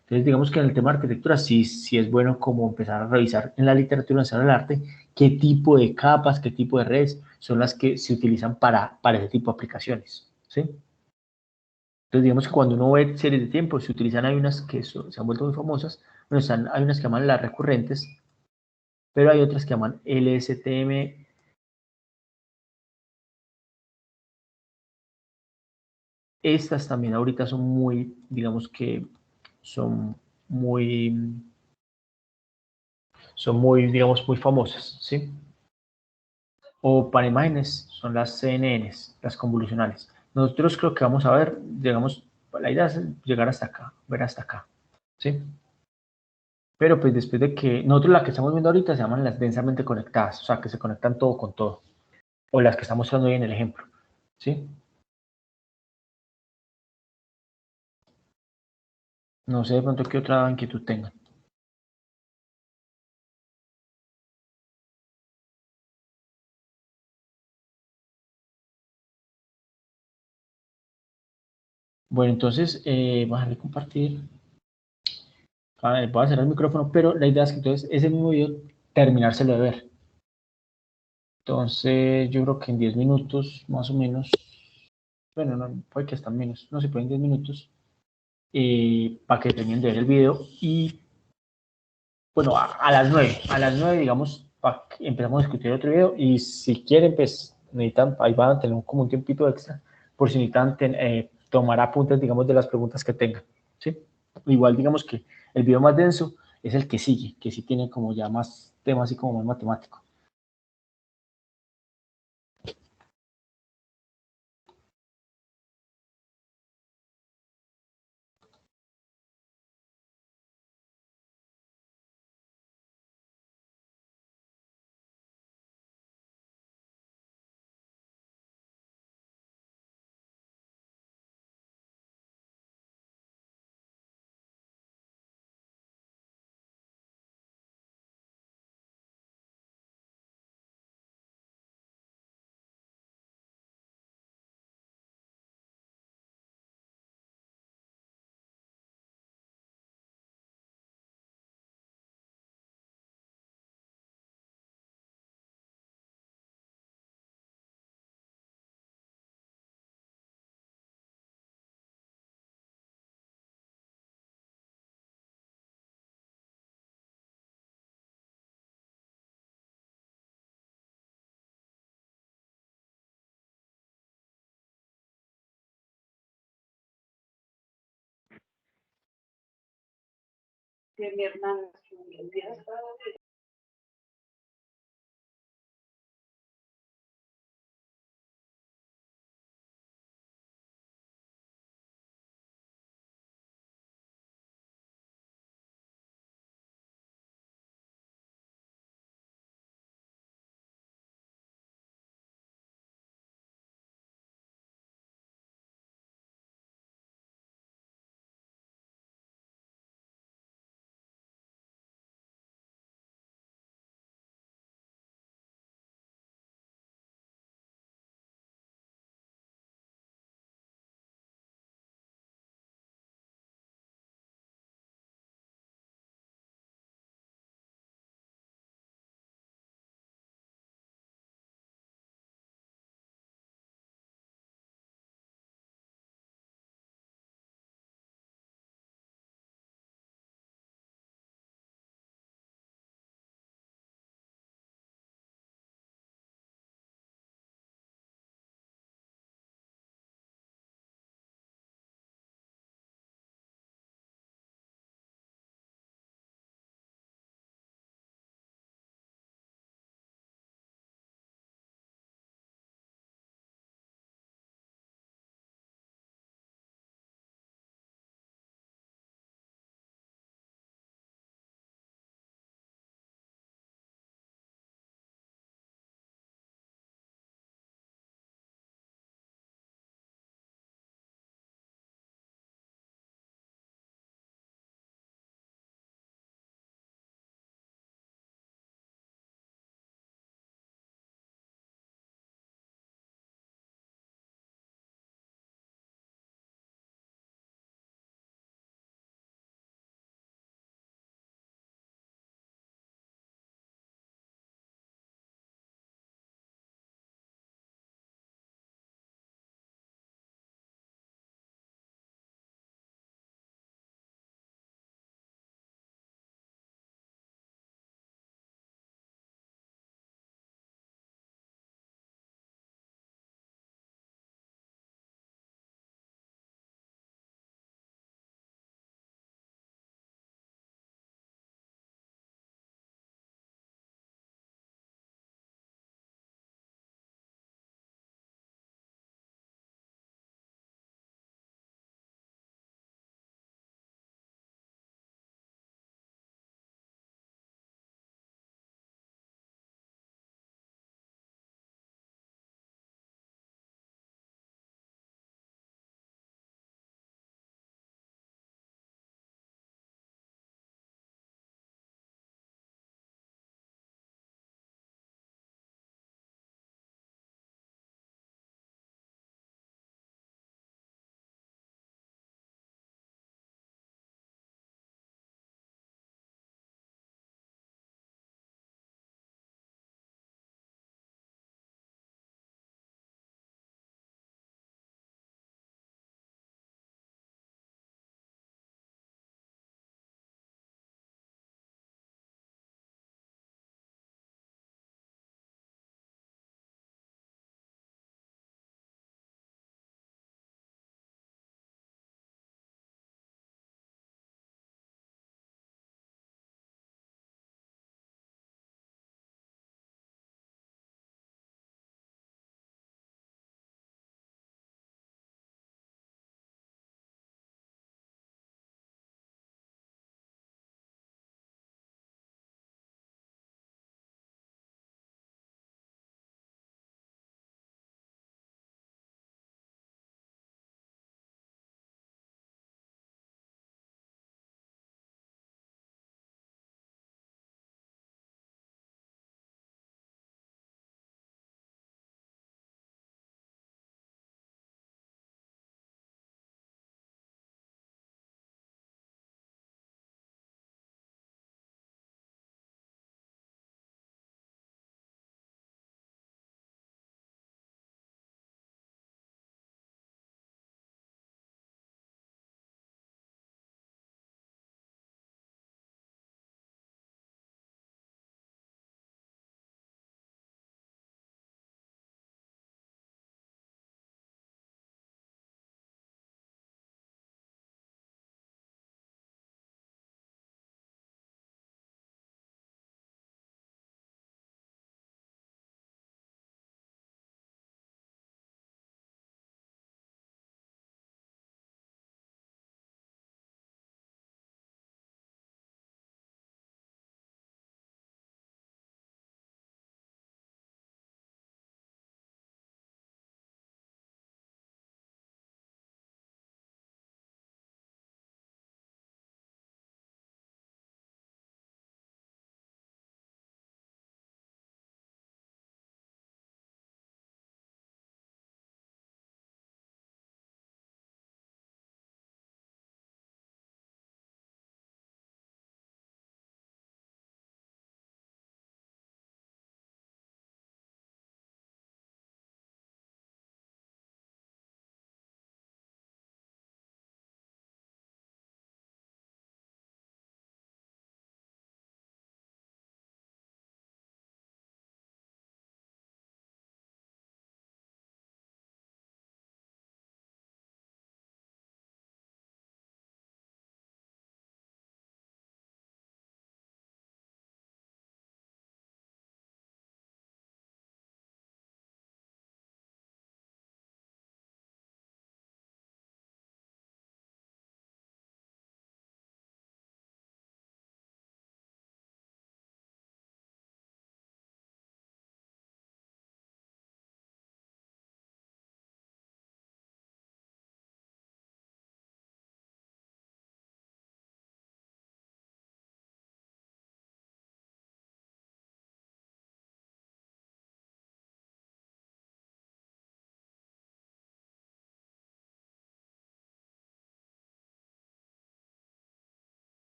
Entonces, digamos que en el tema de arquitectura sí es bueno como empezar a revisar en la literatura nacional del arte qué tipo de capas, qué tipo de redes son las que se utilizan para ese tipo de aplicaciones, ¿sí? Entonces, digamos que cuando uno ve series de tiempo, se utilizan, hay unas que se han vuelto muy famosas, bueno, hay unas que llaman las recurrentes, pero hay otras que llaman LSTM. Estas también ahorita son muy, digamos que son muy, digamos, muy famosas, ¿sí? O para imágenes son las CNNs, las convolucionales. Nosotros creo que vamos a ver, digamos, la idea es llegar hasta acá, ver hasta acá, ¿sí? Pero pues después de que, nosotros las que estamos viendo ahorita se llaman las densamente conectadas, o sea, que se conectan todo con todo, o las que estamos mostrando hoy en el ejemplo, ¿sí? No sé de pronto qué otra inquietud tengan. Bueno, entonces, voy a dejar de compartir. Voy a cerrar el micrófono, pero la idea es que entonces ese mismo video terminárselo de ver. Entonces, yo creo que en 10 minutos, más o menos, bueno, no, puede que hasta menos, no se puede en 10 minutos, para que terminen de ver el video y, bueno, a las 9 digamos, empezamos a discutir otro video y si quieren, pues, necesitan, ahí van a tener como un tiempito extra, por si necesitan tomar apuntes, digamos, de las preguntas que tengan, ¿sí? Igual, digamos que el video más denso es el que sigue, que sí tiene como ya más temas así como más matemático.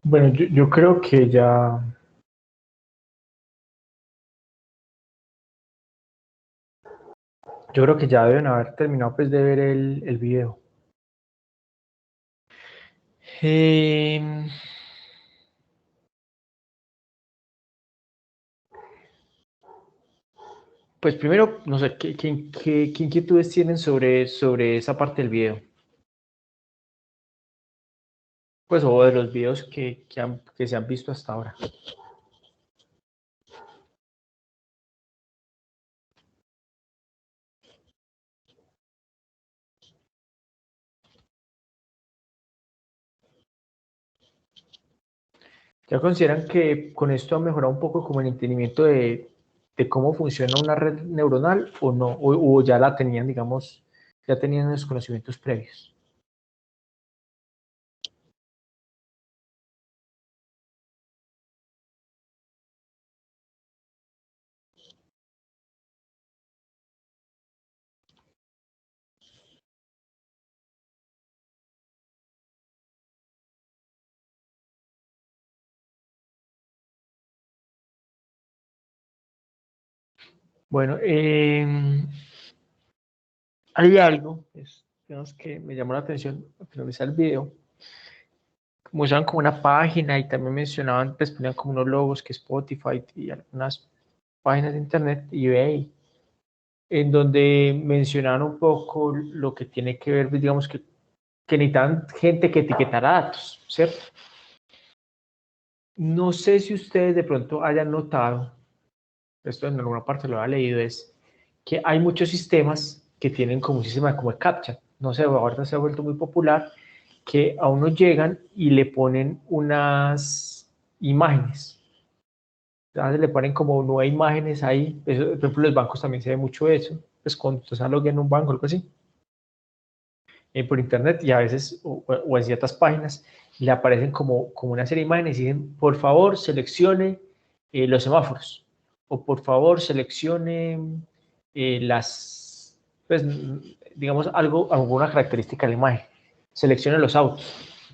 Bueno, yo creo que ya... Yo creo que ya deben haber terminado pues de ver el video. Pues primero, no sé, ¿qué inquietudes tienen sobre esa parte del video? Pues o de los videos que se han visto hasta ahora. ¿Ya consideran que con esto ha mejorado un poco como el entendimiento de cómo funciona una red neuronal o no? O ya la tenían, digamos, ya tenían los conocimientos previos. Bueno, hay algo, digamos, que me llamó la atención al finalizar el video. Mostraban como una página y también mencionaban, pues ponían como unos logos que Spotify y algunas páginas de internet y eBay, en donde mencionaban un poco lo que tiene que ver, pues, digamos, que necesitan gente que etiquetara datos, ¿cierto? No sé si ustedes de pronto hayan notado, esto en alguna parte lo había leído, es que hay muchos sistemas que tienen como un sistema como el CAPTCHA. No sé, ahorita se ha vuelto muy popular, que a uno llegan y le ponen unas imágenes. Entonces le ponen como 9 imágenes ahí. Eso, por ejemplo, en los bancos también se ve mucho eso. Pues cuando usted se loguea en un banco o algo así, por internet, y a veces, o en ciertas páginas, le aparecen como una serie de imágenes y dicen, por favor, seleccione los semáforos. O por favor, seleccione pues, digamos, alguna característica de la imagen. Seleccione los autos.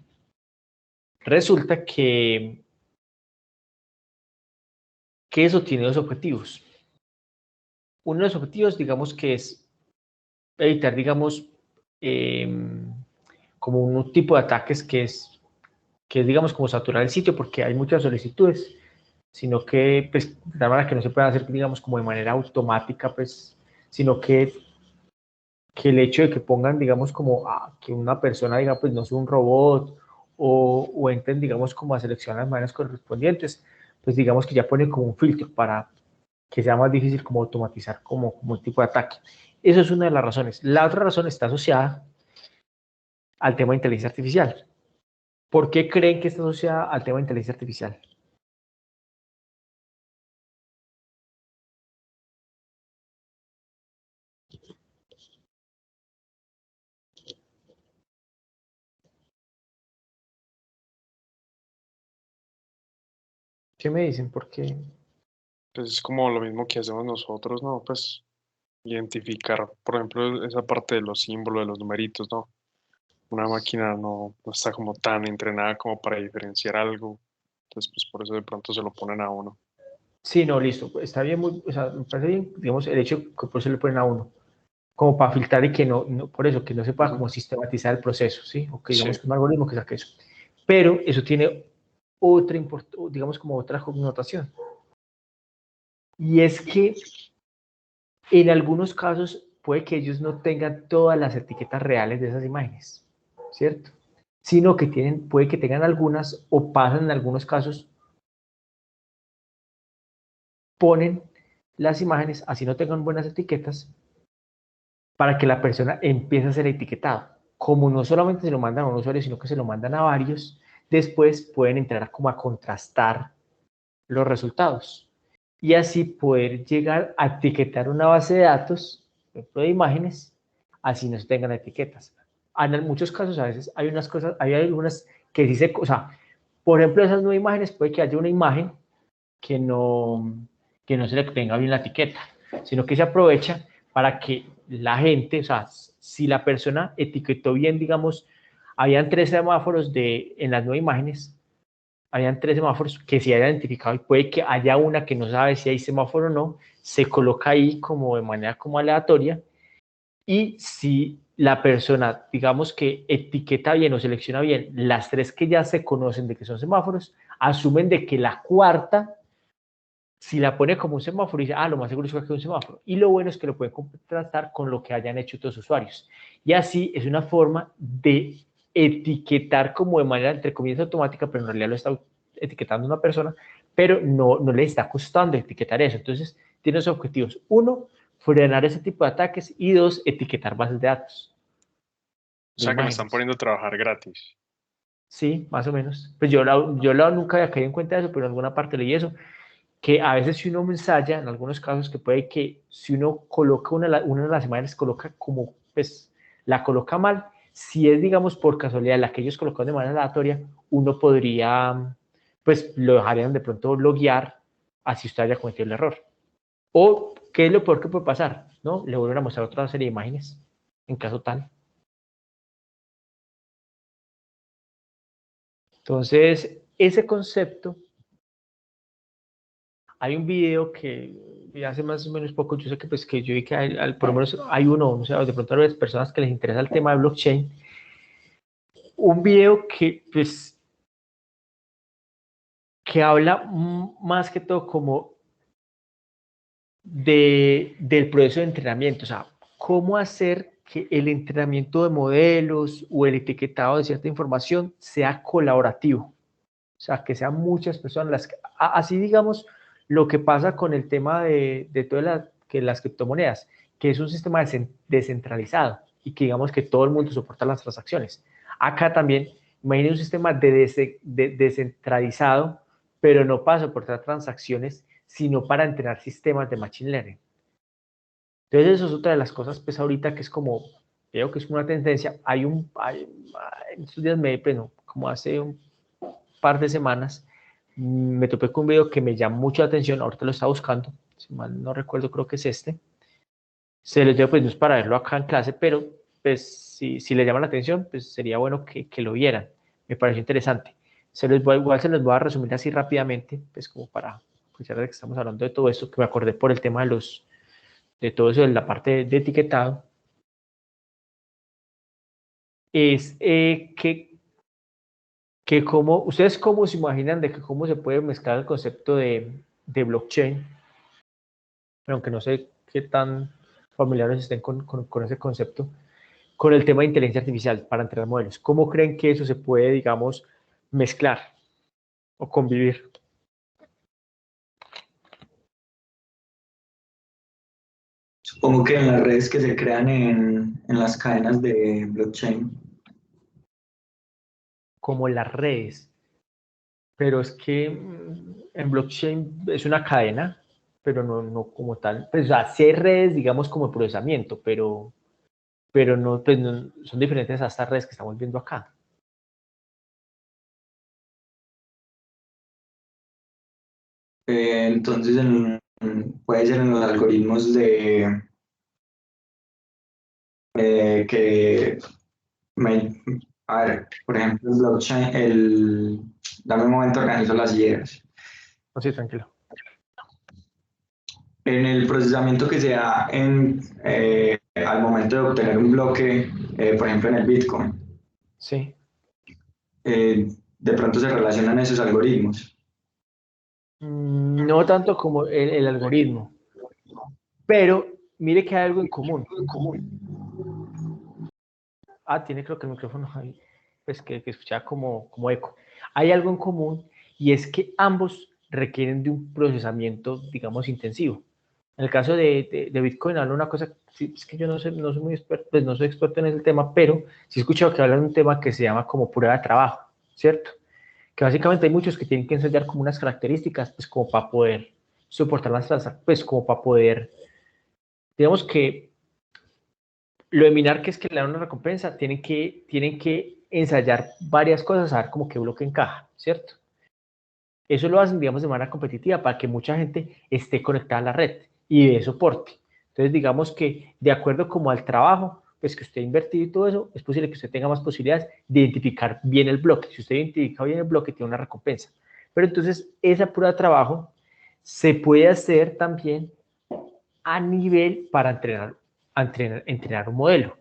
Resulta que eso tiene dos objetivos. Uno de los objetivos, digamos, que es evitar, digamos, como un tipo de ataques que es, digamos, como saturar el sitio porque hay muchas solicitudes, sino que, pues, de manera que no se puede hacer, digamos, como de manera automática, pues, sino que el hecho de que pongan, digamos, como que una persona diga, pues, no soy un robot, o entren, digamos, como a seleccionar las maneras correspondientes, pues, digamos que ya pone como un filtro para que sea más difícil como automatizar como un tipo de ataque. Eso es una de las razones. La otra razón está asociada al tema de inteligencia artificial. ¿Por qué creen que está asociada al tema de inteligencia artificial? ¿Qué me dicen? ¿Por qué? Pues es como lo mismo que hacemos nosotros, ¿no? Pues identificar, por ejemplo, esa parte de los símbolos, de los numeritos, ¿no? Una máquina no está como tan entrenada como para diferenciar algo. Entonces, pues por eso de pronto se lo ponen a uno. Sí, no, listo. Está bien, o sea, me parece bien, digamos, el hecho que por eso le ponen a uno, como para filtrar y que por eso, que no se pueda Ujú. como sistematizar el proceso, ¿sí? O que digamos Sí, que un algoritmo que saque eso. Pero eso tiene otra, digamos, como otra connotación. Y es que en algunos casos puede que ellos no tengan todas las etiquetas reales de esas imágenes, ¿cierto? Sino que puede que tengan algunas o pasan en algunos casos, ponen las imágenes, así no tengan buenas etiquetas, para que la persona empiece a ser etiquetado. Como no solamente se lo mandan a un usuario, sino que se lo mandan a varios, después pueden entrar como a contrastar los resultados y así poder llegar a etiquetar una base de datos, por ejemplo, de imágenes, así no se tengan etiquetas. En muchos casos, a veces hay unas cosas, hay algunas que sí o sea, por ejemplo, esas 9 imágenes, puede que haya una imagen que no se le tenga bien la etiqueta, sino que se aprovecha para que la gente, o sea, si la persona etiquetó bien, digamos, habían 3 semáforos en las 9 imágenes, habían 3 semáforos que se hayan identificado y puede que haya una que no sabe si hay semáforo o no, se coloca ahí como de manera como aleatoria, y si la persona, digamos que etiqueta bien o selecciona bien las 3 que ya se conocen de que son semáforos, asumen de que la cuarta, si la pone como un semáforo, dice, lo más seguro es que es un semáforo. Y lo bueno es que lo pueden contrastar con lo que hayan hecho otros usuarios. Y así es una forma de etiquetar como de manera, entre comillas, automática, pero en realidad lo está etiquetando una persona, pero no le está costando etiquetar eso. Entonces, tiene dos objetivos. 1, frenar ese tipo de ataques, y 2, etiquetar bases de datos. O sea que me están poniendo a trabajar gratis. Sí, más o menos. Pues yo nunca había caído en cuenta de eso, pero en alguna parte leí eso, que a veces si uno ensaya, en algunos casos, que puede que si uno coloca una de las imágenes, coloca como, pues, la coloca mal, si es, digamos, por casualidad la que ellos colocaron de manera aleatoria, uno podría, pues, lo dejarían de pronto loguear, así usted haya cometido el error. O, ¿qué es lo peor que puede pasar? ¿No? Le vuelven a mostrar otra serie de imágenes, en caso tal. Entonces, ese concepto, hay un video que hace más o menos poco, yo sé que, pues, que yo vi que por lo menos hay uno, o sea, de pronto a las personas que les interesa el tema de blockchain, un video que, pues, que habla más que todo como del proceso de entrenamiento, o sea, cómo hacer que el entrenamiento de modelos o el etiquetado de cierta información sea colaborativo. O sea, que sean muchas personas, así digamos, lo que pasa con el tema de todas las criptomonedas, que es un sistema descentralizado y que digamos que todo el mundo soporta las transacciones. Acá también, imaginen un sistema descentralizado, pero no para soportar transacciones, sino para entrenar sistemas de machine learning. Entonces, eso es otra de las cosas, pues ahorita que es como, veo que es una tendencia. En estos días como hace un par de semanas, me topé con un video que me llamó mucho la atención, ahorita lo estaba buscando, si mal no recuerdo, creo que es este. Se les dio, pues no es para verlo acá en clase, pero pues si les llama la atención, pues sería bueno que lo vieran. Me pareció interesante. Igual se los voy a resumir así rápidamente, pues como para, pues ya que estamos hablando de todo esto, que me acordé por el tema de todo eso, de la parte de etiquetado, es ustedes cómo se imaginan de que cómo se puede mezclar el concepto de blockchain, aunque no sé qué tan familiares estén con ese concepto, con el tema de inteligencia artificial para entrenar modelos. ¿Cómo creen que eso se puede, digamos, mezclar o convivir? Supongo que en las redes que se crean en las cadenas de blockchain. Como las redes. Pero es que en blockchain es una cadena, pero no como tal. Pues, o sea, sí hay redes, digamos, como procesamiento, pero no, pues no, son diferentes a estas redes que estamos viendo acá. Entonces, puede ser en los algoritmos que, a ver, por ejemplo, el blockchain, dame un momento, organizo las ideas. No, sí, tranquilo. En el procesamiento que se da al momento de obtener un bloque, por ejemplo, en el Bitcoin, Sí. de pronto se relacionan esos algoritmos. No tanto como el algoritmo, pero mire que hay algo en común. Tiene creo que el micrófono ahí, pues que escuchaba como eco. Hay algo en común, y es que ambos requieren de un procesamiento, digamos, intensivo. En el caso de Bitcoin, habla una cosa, sí, es que yo no soy muy experto, pues no soy experto en ese tema, pero sí he escuchado que hablan de un tema que se llama como prueba de trabajo, ¿cierto? Que básicamente hay muchos que tienen que ensayar como unas características, pues como para poder soportar las transacciones, pues como para poder, digamos que lo de minar, que es que le dan una recompensa, tienen que ensayar varias cosas a ver como qué bloque encaja, ¿cierto? Eso lo hacen, digamos, de manera competitiva para que mucha gente esté conectada a la red y dé soporte. Entonces, digamos que de acuerdo como al trabajo, pues que usted ha invertido y todo eso, es posible que usted tenga más posibilidades de identificar bien el bloque. Si usted identifica bien el bloque, tiene una recompensa. Pero entonces esa prueba de trabajo se puede hacer también a nivel para entrenar un modelo.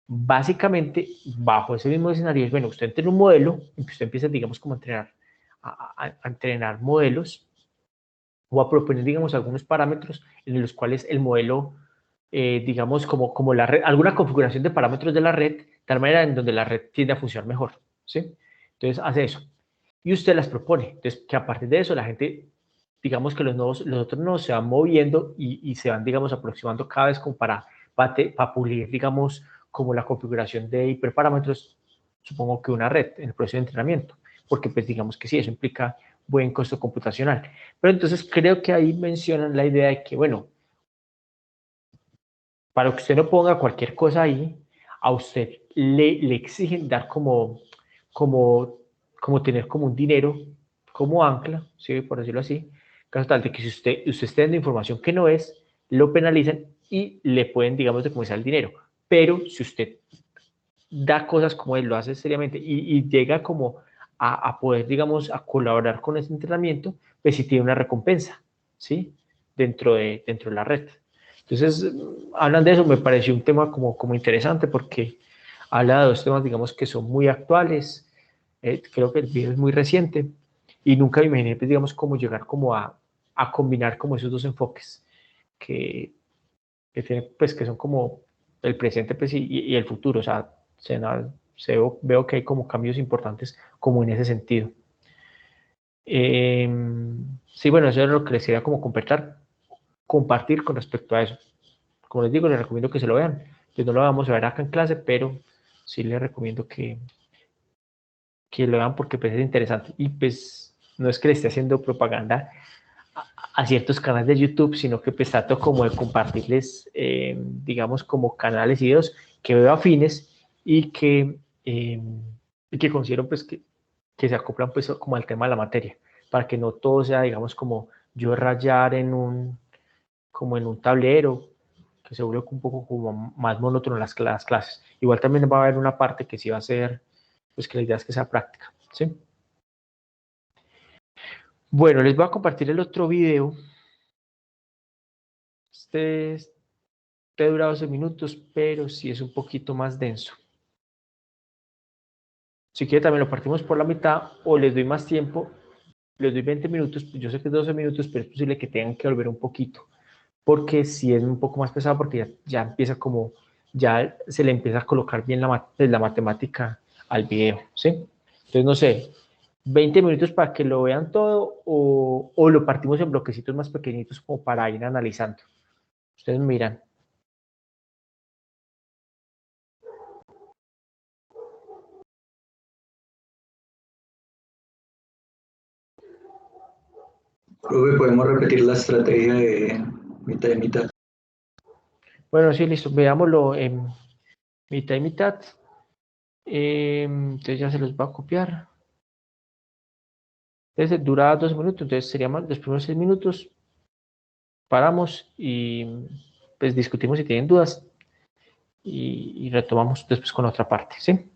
Básicamente, bajo ese mismo escenario, bueno, usted entrena un modelo y usted empieza, digamos, como a entrenar modelos o a proponer, digamos, algunos parámetros en los cuales el modelo, digamos, como la red, alguna configuración de parámetros de la red, de tal manera en donde la red tiende a funcionar mejor, ¿sí? Entonces, hace eso. Y usted las propone. Entonces, que a partir de eso, la gente, digamos que los otros nodos se van moviendo y se van, digamos, aproximando cada vez como para pulir, digamos, como la configuración de hiperparámetros, supongo que una red en el proceso de entrenamiento, porque pues digamos que sí, eso implica buen costo computacional. Pero entonces creo que ahí mencionan la idea de que, bueno, para que usted no ponga cualquier cosa ahí, a usted le exigen dar como, como tener como un dinero, como ancla, ¿sí? Por decirlo así, caso tal de que si usted esté dando información que no es, lo penalizan y le pueden, digamos, decomisar el dinero. Pero si usted da cosas como él, lo hace seriamente y llega como a poder, digamos, a colaborar con ese entrenamiento, pues sí tiene una recompensa, ¿sí? Dentro de la red. Entonces, hablan de eso, me pareció un tema como interesante porque habla de dos temas, digamos, que son muy actuales. Creo que el video es muy reciente y nunca me imaginé, pues, digamos, cómo llegar como a combinar como esos dos enfoques que, pues, que son como el presente pues, y el futuro. O sea, veo que hay como cambios importantes como en ese sentido. Sí, bueno, eso es lo que les quería como compartir con respecto a eso. Como les digo, les recomiendo que se lo vean. Yo no lo vamos a ver acá en clase, pero sí les recomiendo que lo vean porque pues, es interesante. Y pues no es que le esté haciendo propaganda a ciertos canales de YouTube, sino que pues trato como de compartirles, digamos, como canales y videos que veo afines eh, y que considero pues que se acoplan pues como al tema de la materia, para que no todo sea, digamos, como yo rayar como en un tablero, que se vuelve un poco como más monótono las clases. Igual también va a haber una parte que sí va a ser, pues que la idea es que sea práctica, ¿sí? Bueno, les voy a compartir el otro video. Este dura 12 minutos, pero sí es un poquito más denso. Si quiere también lo partimos por la mitad o les doy más tiempo, les doy 20 minutos, yo sé que es 12 minutos, pero es posible que tengan que volver un poquito, porque si es un poco más pesado, porque ya empieza como, ya se le empieza a colocar bien la matemática al video, ¿sí? Entonces, no sé, 20 minutos para que lo vean todo o lo partimos en bloquecitos más pequeñitos como para ir analizando. Ustedes miran. Profe, podemos repetir la estrategia de mitad y mitad. Bueno, sí, listo, veámoslo en mitad y mitad. Entonces ya se los va a copiar. Entonces dura 2 minutos, entonces serían los primeros 6 minutos. Paramos y pues discutimos si tienen dudas y retomamos después con otra parte, ¿sí?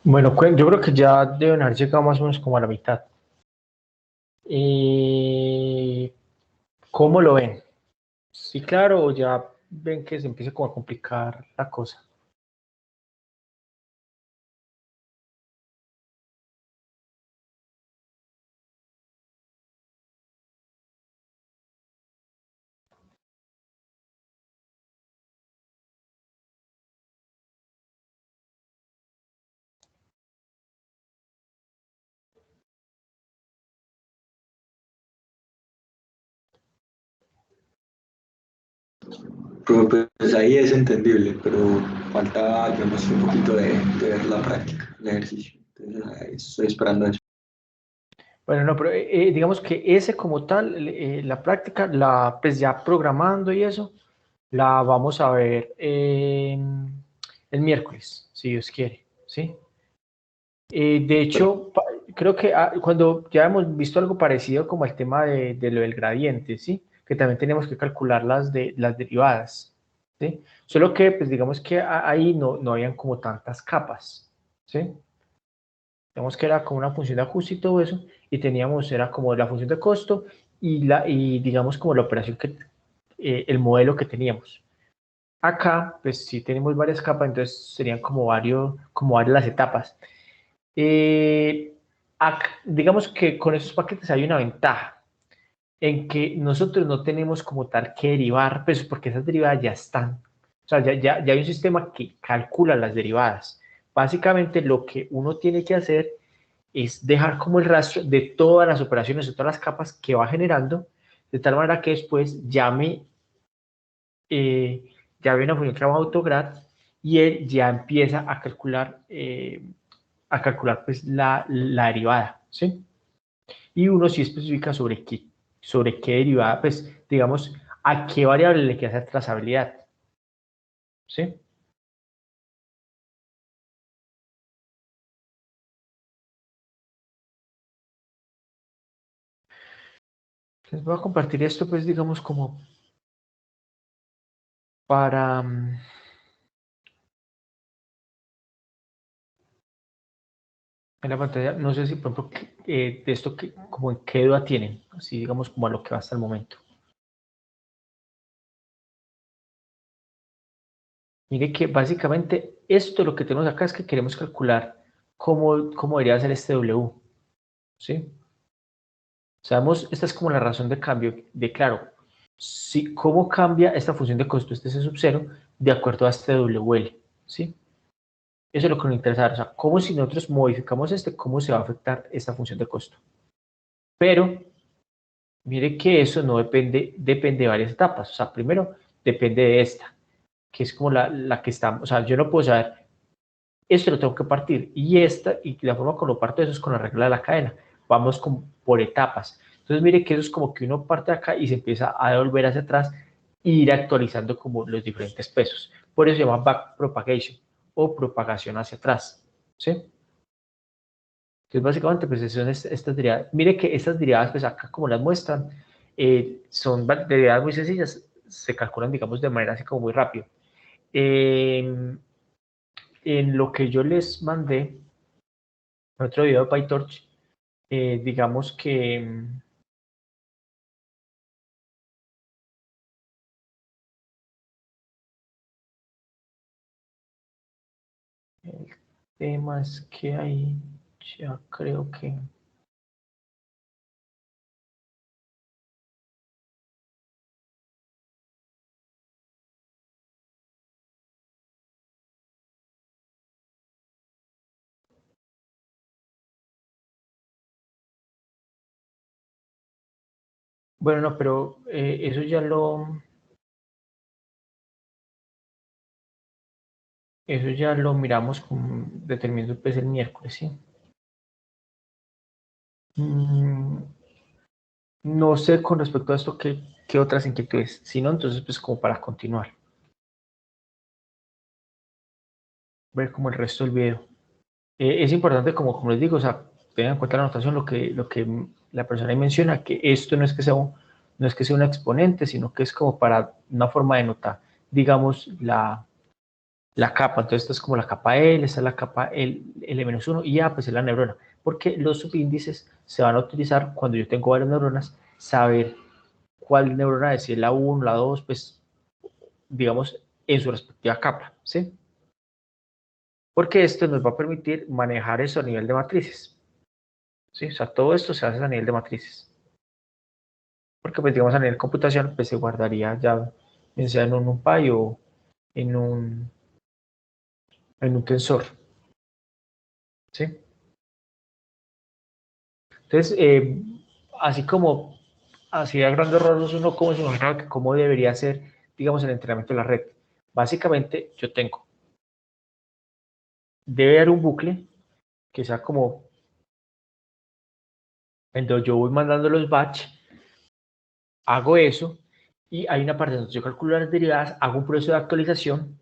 Bueno, yo creo que ya deben haber llegado más o menos como a la mitad. ¿Cómo lo ven? Sí, claro, o ya ven que se empieza como a complicar la cosa. Pues ahí es entendible, pero falta, digamos, un poquito de ver la práctica, el ejercicio. Entonces, ahí estoy esperando eso. Bueno, no, pero digamos que ese como tal, la práctica, pues ya programando y eso, la vamos a ver el miércoles, si Dios quiere, ¿sí? De hecho, creo que cuando ya hemos visto algo parecido como el tema de lo del gradiente, ¿sí? Que también tenemos que calcular las derivadas, ¿sí? Solo que, pues digamos que ahí no habían como tantas capas, ¿sí? Digamos que era como una función de ajuste y todo eso, y teníamos, era como la función de costo y digamos como la operación el modelo que teníamos. Acá, pues sí tenemos varias capas, entonces serían como varias las etapas. Digamos que con esos paquetes hay una ventaja, en que nosotros no tenemos como tal que derivar, pues porque esas derivadas ya están. O sea, ya hay un sistema que calcula las derivadas. Básicamente lo que uno tiene que hacer es dejar como el rastro de todas las operaciones, de todas las capas que va generando, de tal manera que después llame una función que se llama autograd y él ya empieza a calcular pues la derivada, ¿sí? Y uno sí especifica sobre qué derivada, pues digamos, a qué variable le queda hacer trazabilidad, ¿sí? Les voy a compartir esto, pues digamos, como para... en la pantalla, no sé si, por ejemplo, de esto, como en qué duda tienen, así digamos, como a lo que va hasta el momento. Mire que básicamente esto lo que tenemos acá es que queremos calcular cómo debería ser este W, ¿sí? Sabemos, esta es como la razón de cambio de, claro, cómo cambia esta función de costo, este C sub 0, de acuerdo a este WL, ¿sí? Eso es lo que nos interesa, o sea, cómo si nosotros modificamos cómo se va a afectar esta función de costo. Pero, mire que eso no depende de varias etapas, o sea, primero depende de esta, que es como la que estamos, o sea, yo no puedo saber, esto lo tengo que partir, y la forma como lo parto eso es con la regla de la cadena, vamos por etapas. Entonces mire que eso es como que uno parte acá y se empieza a devolver hacia atrás e ir actualizando como los diferentes pesos. Por eso se llama backpropagation o propagación hacia atrás, ¿sí? Entonces básicamente pues son estas derivadas. Mire que estas derivadas pues acá como las muestran, son derivadas muy sencillas, se calculan digamos de manera así como muy rápido. En lo que yo les mandé, en otro video de PyTorch, digamos que el tema es que ahí ya creo que... Bueno, no, pero eso ya eso ya lo miramos determinando pues, el miércoles, ¿sí? No sé con respecto a esto qué otras inquietudes, si no, entonces pues como para continuar. Ver como el resto del video. Es importante, como les digo, o sea, tengan en cuenta la anotación, lo que la persona ahí menciona, que esto no es que sea un exponente, sino que es como para una forma de notar, digamos, la capa. Entonces, esta es como la capa L, esta es la capa L-1 y A, pues es la neurona. Porque los subíndices se van a utilizar cuando yo tengo varias neuronas, saber cuál neurona es, si es la 1, la 2, pues, digamos, en su respectiva capa, ¿sí? Porque esto nos va a permitir manejar eso a nivel de matrices. ¿Sí? O sea, todo esto se hace a nivel de matrices. Porque, pues, digamos, a nivel computacional, pues se guardaría ya, bien sea en un NumPy o en un tensor. ¿Sí? Entonces, así a grandes rasgos, uno como se imagina que cómo debería ser, digamos, el entrenamiento de la red. Básicamente, debe haber un bucle que sea como, entonces yo voy mandando los batch, hago eso, y hay una parte donde yo calculo las derivadas, hago un proceso de actualización,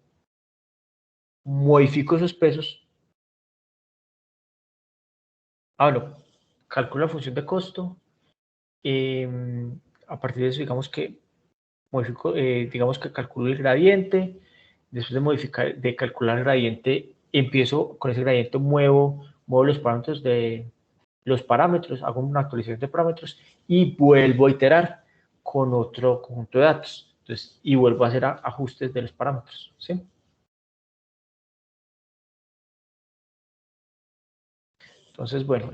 modifico esos pesos, bueno, calculo la función de costo, a partir de eso digamos que calculo el gradiente, después de calcular el gradiente, empiezo con ese gradiente, muevo los parámetros, hago una actualización de parámetros y vuelvo a iterar con otro conjunto de datos. Entonces, y vuelvo a hacer ajustes de los parámetros, ¿sí? Entonces, bueno,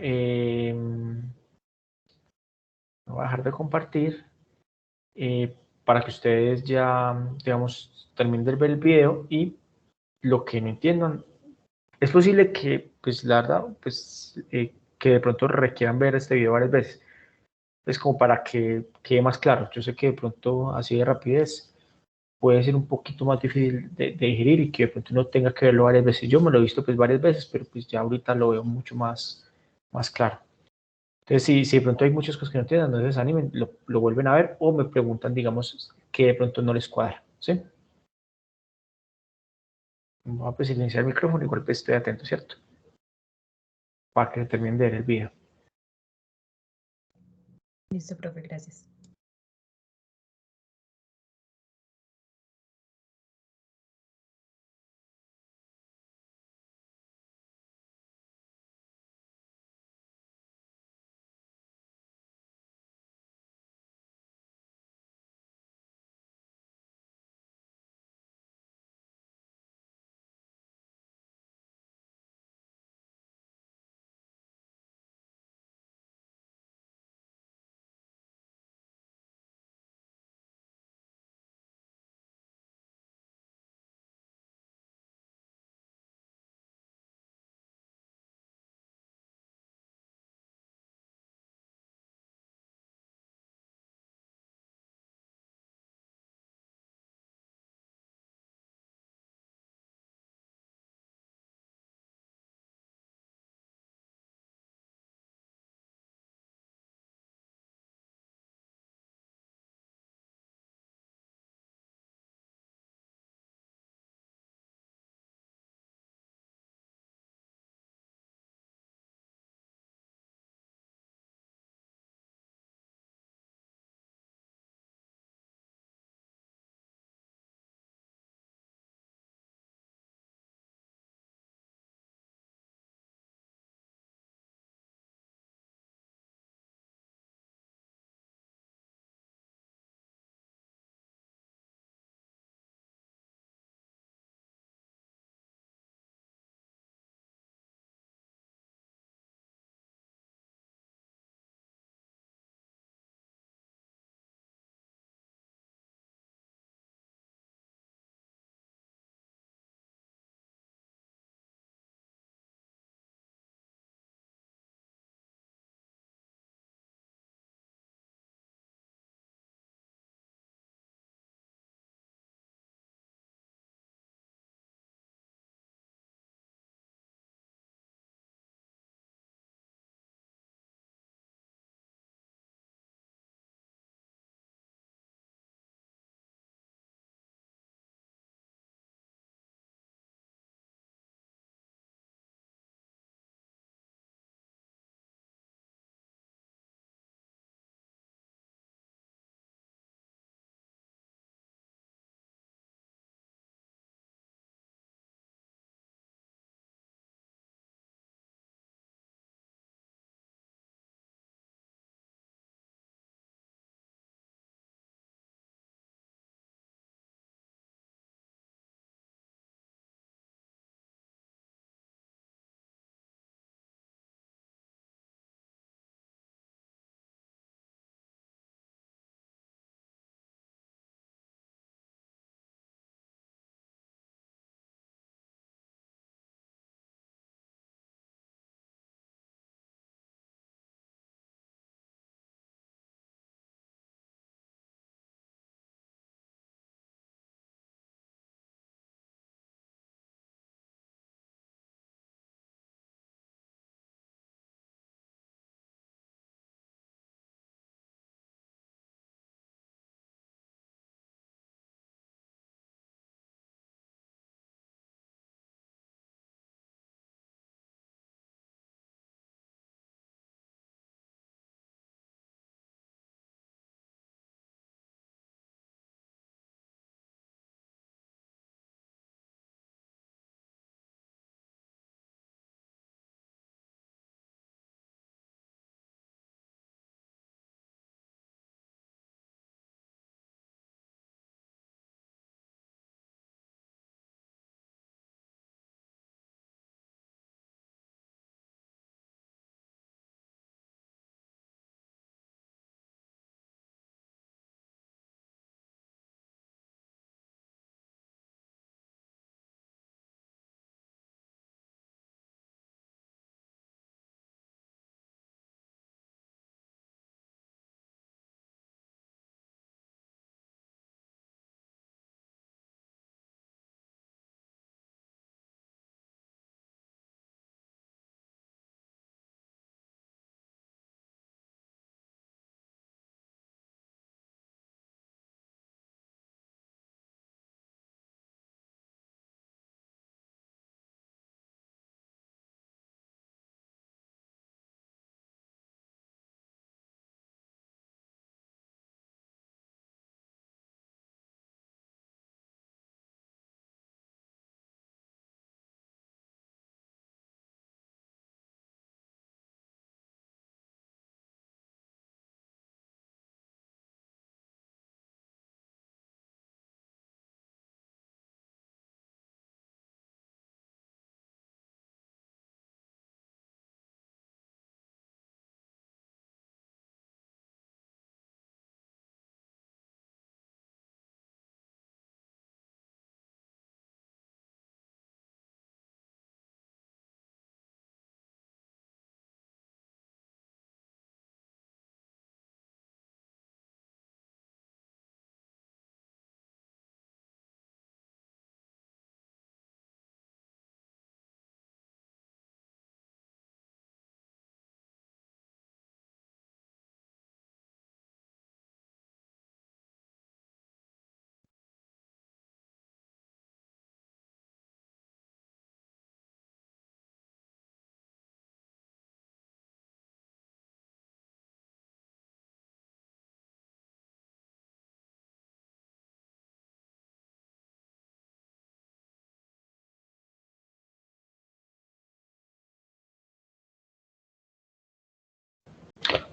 voy a dejar de compartir para que ustedes ya, digamos, terminen de ver el video y lo que no entiendan. Es posible que, pues, la verdad, pues, que de pronto requieran ver este video varias veces. Es como para que quede más claro. Yo sé que de pronto así de rapidez puede ser un poquito más difícil de digerir y que de pronto uno tenga que verlo varias veces. Yo me lo he visto pues varias veces, pero pues ya ahorita lo veo mucho más claro. Entonces, si de pronto hay muchas cosas que no entiendan, no se desanimen, lo vuelven a ver o me preguntan, digamos, que de pronto no les cuadra, ¿sí? Voy a pues silenciar el micrófono, igual pues estoy atento, ¿cierto? Para que terminen de ver el video. Listo, profe, gracias.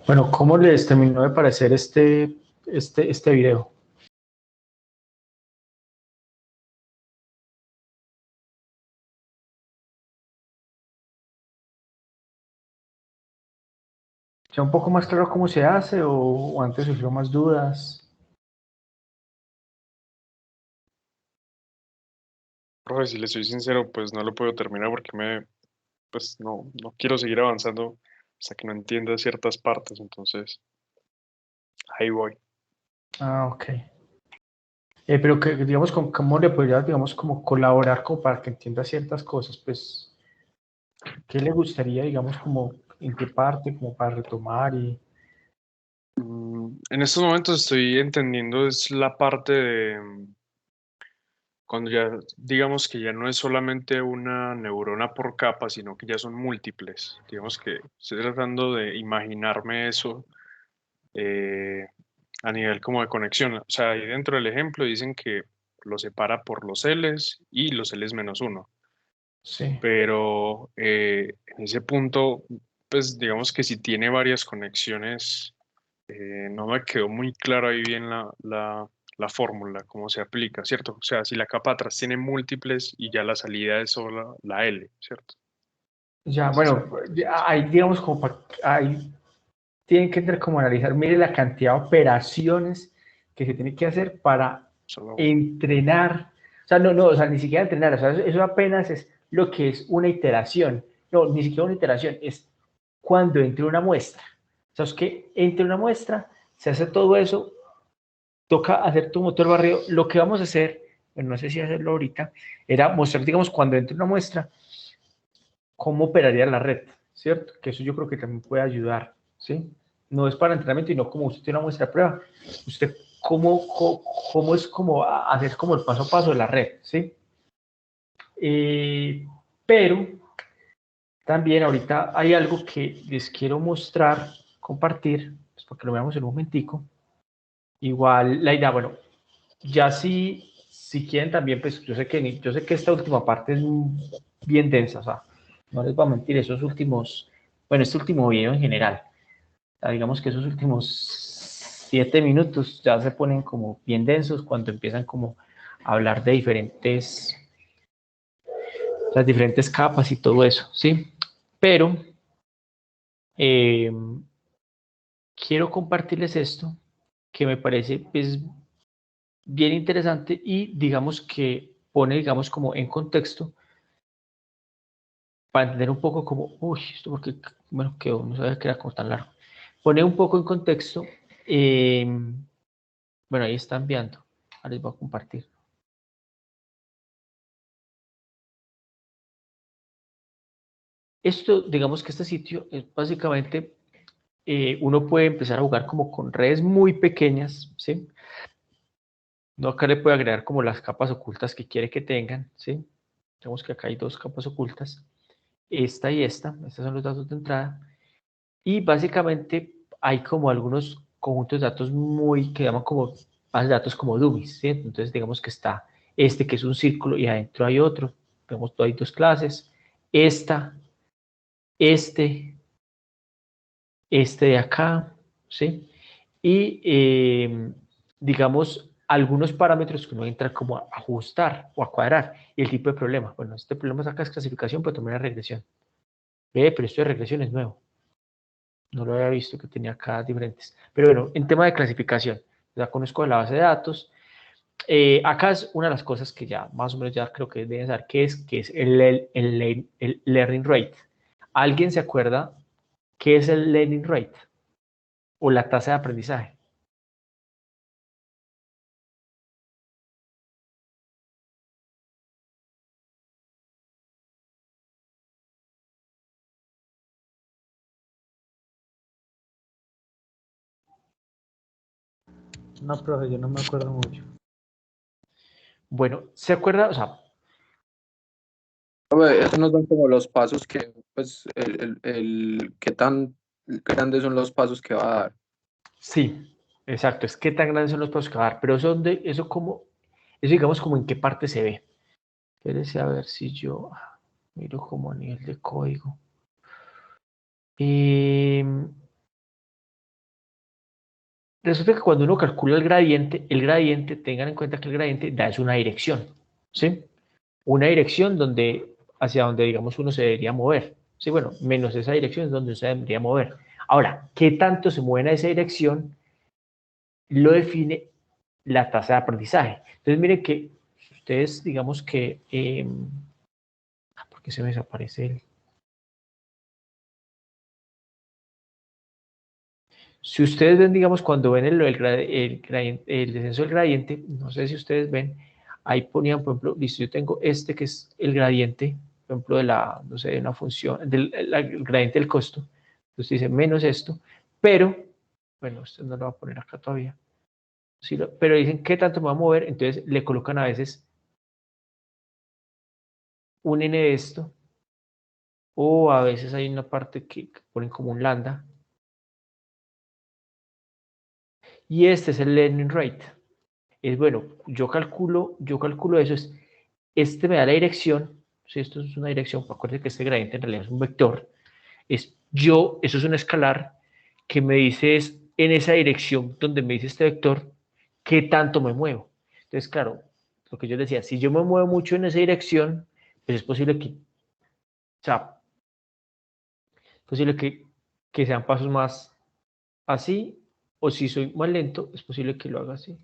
Bueno, ¿cómo les terminó de parecer este video? ¿Ya un poco más claro cómo se hace o antes surgieron más dudas? Profe, si le soy sincero, pues no lo puedo terminar porque pues no quiero seguir avanzando hasta que no entienda ciertas partes, entonces ahí voy. Ah, ok. Pero que, digamos, ¿cómo le podría, digamos, como colaborar como para que entienda ciertas cosas? Pues, ¿qué le gustaría, digamos, como en qué parte, como para retomar y... En estos momentos estoy entendiendo es la parte de cuando ya digamos que ya no es solamente una neurona por capa, sino que ya son múltiples. Digamos que estoy tratando de imaginarme eso eh, a nivel como de conexión. O sea, ahí dentro del ejemplo dicen que lo separa por los L's y los L's menos uno. Sí, Pero en ese punto, pues digamos que si tiene varias conexiones, no me quedó muy claro ahí bien la fórmula, cómo se aplica, ¿cierto? O sea, si la capa atrás tiene múltiples y ya la salida es solo la L, ¿cierto? ya, No sé si bueno, ahí, digamos, como ahí tienen que entrar como a analizar, mire la cantidad de operaciones que se tiene que hacer para solo una. entrenar, o sea, no, o sea, ni siquiera entrenar, o sea, eso apenas es lo que es una iteración, no, ni siquiera una iteración, es cuando entre una muestra, o sea, es que entre una muestra, se hace todo eso, toca hacer tu motor barrido, lo que vamos a hacer, bueno, no sé si hacerlo ahorita, era mostrar, digamos, cuando entre una muestra, cómo operaría la red, ¿cierto? Que eso yo creo que también puede ayudar, ¿sí? No es para entrenamiento y no como usted tiene una muestra de prueba, usted cómo es como hacer como el paso a paso de la red, ¿sí? Pero también ahorita hay algo que les quiero mostrar, compartir, pues porque lo veamos en un momentico. Igual la idea, bueno, ya si quieren también, pues yo sé que esta última parte es bien densa, o sea, no les voy a mentir, esos últimos, bueno, este último video en general, digamos que esos últimos 7 minutos ya se ponen como bien densos cuando empiezan como a hablar de las diferentes capas y todo eso, ¿sí? Pero eh, quiero compartirles esto que me parece pues, bien interesante y digamos que pone, digamos, como en contexto para entender un poco como, uy, esto porque, bueno, que no sabía que era como tan largo. Pone un poco en contexto, eh, bueno, ahí está enviando, ahora les voy a compartir. Esto, digamos que este sitio es básicamente, uno puede empezar a jugar como con redes muy pequeñas, ¿sí? No, acá le puede agregar como las capas ocultas que quiere que tengan, ¿sí? Digamos que acá hay dos capas ocultas, esta y esta, estos son los datos de entrada, y básicamente hay como algunos conjuntos de datos muy, que llaman como bases de datos como dummies, ¿sí? Entonces digamos que está este que es un círculo y adentro hay otro, vemos hay dos clases, esta, este, este de acá, ¿sí? Y digamos algunos parámetros que uno entra como a ajustar o a cuadrar y el tipo de problema. Bueno, este problema acá es clasificación, pero también es regresión. Pero esto de regresión es nuevo. No lo había visto que tenía acá diferentes. Pero bueno, en tema de clasificación, ya conozco la base de datos. Acá es una de las cosas que ya más o menos ya creo que deben saber que es el learning rate. ¿Alguien se acuerda qué es el learning rate? O la tasa de aprendizaje. No, profe, yo no me acuerdo mucho. Bueno, ¿se acuerda? O sea, Esos no son como los pasos que, pues, qué tan grandes son los pasos que va a dar. sí, exacto. Es qué tan grandes son los pasos que va a dar. Pero eso digamos como en qué parte se ve. Espérese a ver si yo miro como a nivel de código. resulta que cuando uno calcula el gradiente, tengan en cuenta que el gradiente da es una dirección, ¿sí? Una dirección hacia donde, digamos, uno se debería mover, ¿sí? Bueno, menos esa dirección es donde uno se debería mover. Ahora, ¿qué tanto se mueven a esa dirección? Lo define la tasa de aprendizaje. Entonces, miren que ustedes, digamos que, ¿por qué se me desaparece el? Si ustedes ven, digamos, cuando ven el descenso del gradiente, no sé si ustedes ven, ahí ponían, por ejemplo, listo, yo tengo este que es el gradiente, por ejemplo, de la, no sé, de una función, el gradiente del costo. Entonces dice menos esto, pero, bueno, esto no lo voy a poner acá todavía. Sí, pero dicen qué tanto me va a mover, entonces le colocan a veces un n de esto, o a veces hay una parte que ponen como un lambda, y este es el learning rate. Es bueno, yo calculo eso, este me da la dirección, si esto es una dirección, acuérdense que este gradiente en realidad es un vector, eso es un escalar que me dice es en esa dirección donde me dice este vector, qué tanto me muevo. Entonces, claro, lo que yo decía, si yo me muevo mucho en esa dirección, pues es posible que, o sea, es posible que sean pasos más así, o si soy más lento, es posible que lo haga así.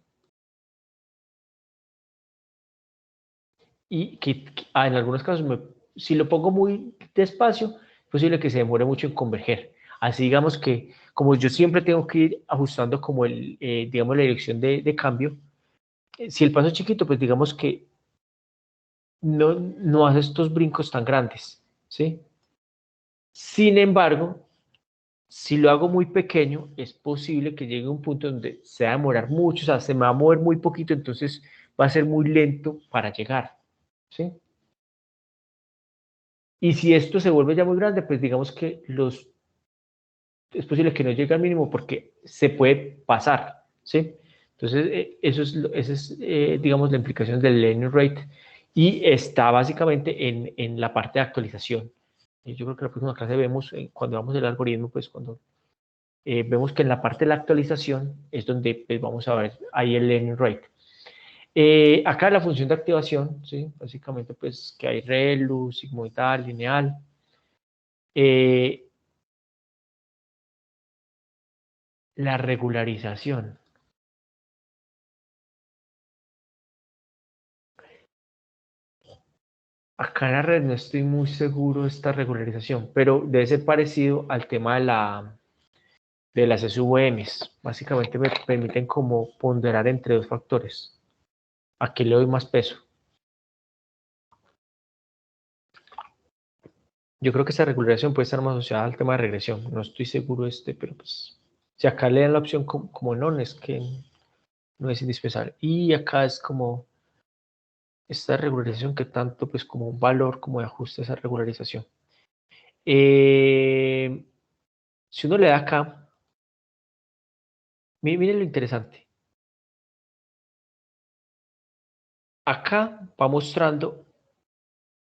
Y en algunos casos, si lo pongo muy despacio, es posible que se demore mucho en converger. Así digamos que, como yo siempre tengo que ir ajustando como digamos, la dirección de cambio, si el paso es chiquito, pues digamos que no hace estos brincos tan grandes, ¿sí? Sin embargo, si lo hago muy pequeño, es posible que llegue a un punto donde se va a demorar mucho, o sea, se me va a mover muy poquito, entonces va a ser muy lento para llegar, ¿sí? Y si esto se vuelve ya muy grande, pues digamos que es posible que no llegue al mínimo porque se puede pasar, ¿sí? Entonces, esa es digamos, la implicación del learning rate y está básicamente en la parte de actualización. Y yo creo que la próxima clase vemos, cuando vamos del algoritmo, pues cuando vemos que en la parte de la actualización es donde pues, vamos a ver ahí el learning rate. Acá la función de activación, ¿sí? Básicamente pues que hay relu, sigmoidal, lineal. La regularización. Acá en la red no estoy muy seguro de esta regularización, pero debe ser parecido al tema de las SVMs. Básicamente me permiten como ponderar entre dos factores. ¿A qué le doy más peso? Yo creo que esta regularización puede estar más asociada al tema de regresión. No estoy seguro de pero pues si acá le dan la opción como non, es que no es indispensable. Y acá es como esta regularización que tanto pues como un valor como de ajuste a esa regularización. Si uno le da acá, miren lo interesante. Acá va mostrando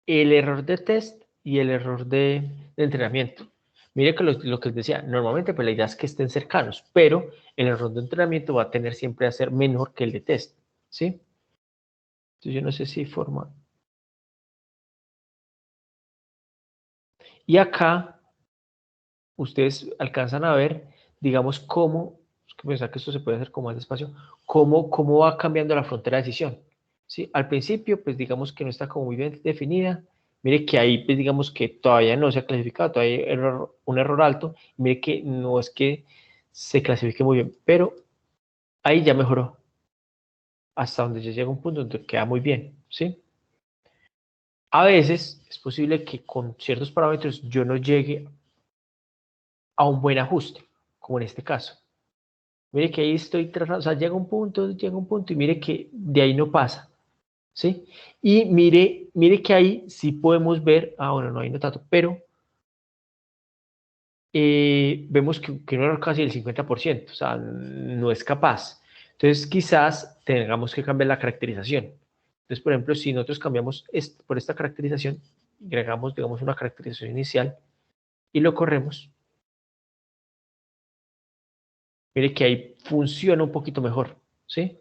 el error de test y el error de entrenamiento. Mire que lo que les decía, normalmente pues la idea es que estén cercanos, pero el error de entrenamiento va a tener siempre a ser menor que el de test, ¿sí? Entonces yo no sé si forma. Y acá ustedes alcanzan a ver, digamos, cómo, es que pensar que esto se puede hacer como más despacio, cómo va cambiando la frontera de decisión. ¿Sí? Al principio, pues digamos que no está como muy bien definida. Mire que ahí, pues digamos que todavía no se ha clasificado, todavía hay un error alto. Mire que no es que se clasifique muy bien, pero ahí ya mejoró. Hasta donde ya llega un punto donde queda muy bien, ¿sí? A veces es posible que con ciertos parámetros yo no llegue a un buen ajuste, como en este caso. Mire que ahí estoy tratando, o sea, llega un punto y mire que de ahí no pasa, ¿sí? Y mire que ahí sí podemos ver, bueno, no hay no tanto, pero vemos que un error casi del 50%, o sea, no es capaz. Entonces, quizás tengamos que cambiar la caracterización. Entonces, por ejemplo, si nosotros cambiamos por esta caracterización, agregamos, digamos, una caracterización inicial y lo corremos, Mire que ahí funciona un poquito mejor, ¿sí?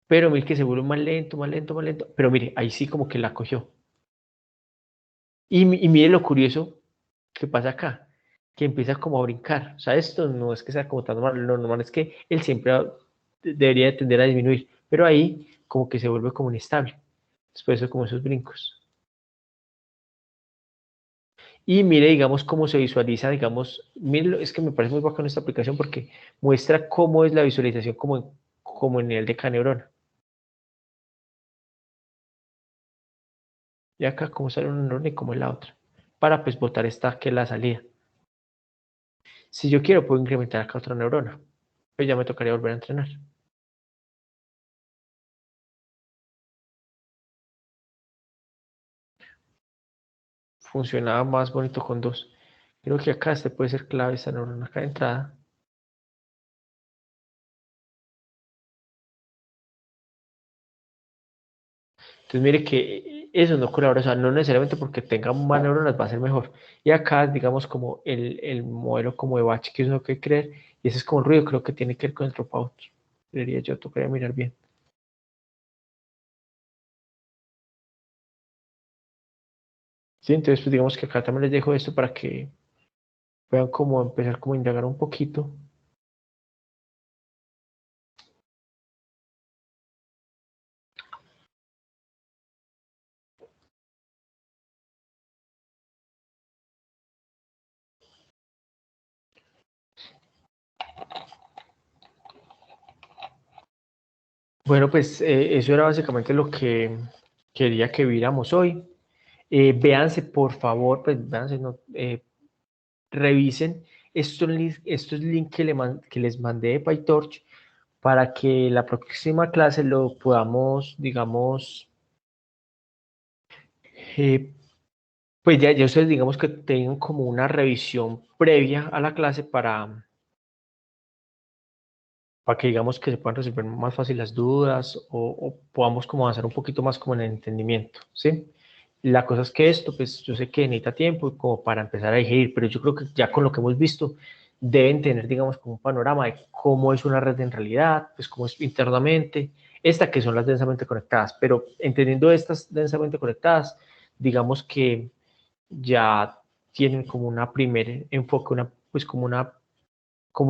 Pero mire que se vuelve más lento, más lento, más lento. Pero mire, ahí sí como que la cogió. Y mire lo curioso que pasa acá, que empieza como a brincar. O sea, esto no es que sea como tan normal, lo normal es que él siempre debería tender a disminuir, pero ahí como que se vuelve como inestable. Después de como esos brincos. Y mire, digamos, cómo se visualiza, digamos, mire, es que me parece muy bacano esta aplicación porque muestra cómo es la visualización como en nivel de cada neurona. Y acá cómo sale una neurona y cómo es la otra. Para pues botar esta que es la salida. Si yo quiero, puedo incrementar acá otra neurona. Pues ya me tocaría volver a entrenar. Funcionaba más bonito con dos. Creo que acá este puede ser clave, esta neurona acá de entrada. Entonces mire que eso no colabora, o sea, no necesariamente porque tenga más neuronas va a ser mejor. Y acá, digamos, como el modelo como de Batch, que es lo que hay que creer, y ese es como el ruido, creo que tiene que ver con el dropout. Debería yo, tocaría mirar bien. Sí, entonces pues digamos que acá también les dejo esto para que puedan como empezar como a indagar un poquito. Bueno, pues eso era básicamente lo que quería que viéramos hoy. Véanse, por favor, pues véanse, no, revisen estos links que les mandé de PyTorch para que la próxima clase lo podamos, digamos, eh, pues ya ustedes digamos que tengan como una revisión previa a la clase para que digamos que se puedan resolver más fácil las dudas o podamos como avanzar un poquito más como en el entendimiento, ¿sí? La cosa es que esto, pues yo sé que necesita tiempo como para empezar a digerir, pero yo creo que ya con lo que hemos visto deben tener, digamos, como un panorama de cómo es una red en realidad, pues cómo es internamente, esta que son las densamente conectadas, pero entendiendo estas densamente conectadas, digamos que ya tienen como una primer enfoque, pues como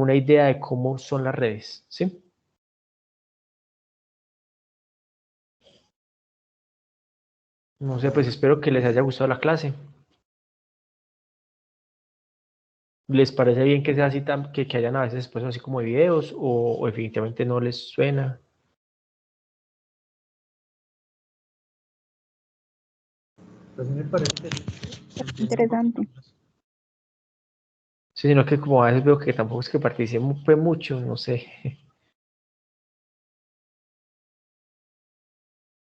una idea de cómo son las redes, ¿sí? No sé, pues espero que les haya gustado la clase. ¿Les parece bien que sea así, que hayan a veces después así como videos o definitivamente no les suena? Pues me parece Interesante. Sí, sino que como a veces veo que tampoco es que participe mucho, no sé.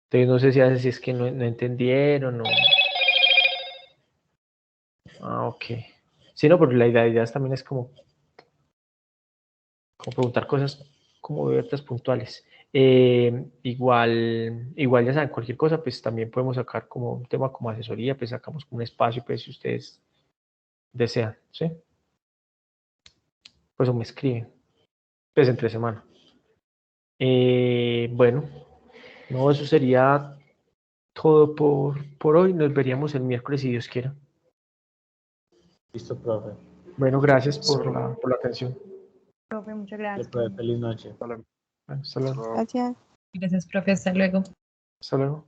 Entonces no sé si a veces si es que no entendieron o... Ah, ok. Sí, no, pero la idea también es como preguntar cosas como abiertas puntuales. Igual ya saben, cualquier cosa, pues también podemos sacar como un tema como asesoría, pues sacamos como un espacio, pues si ustedes desean, ¿sí? Pues o me escriben, pues entre semana. Bueno, no, eso sería todo por hoy. Nos veríamos el miércoles si Dios quiera. listo, profe. Bueno, gracias por la atención. Profe, muchas Le gracias. profe, feliz noche. Vale, Bueno, hasta hasta luego. luego. Gracias. Gracias, profe. Hasta luego. Hasta luego.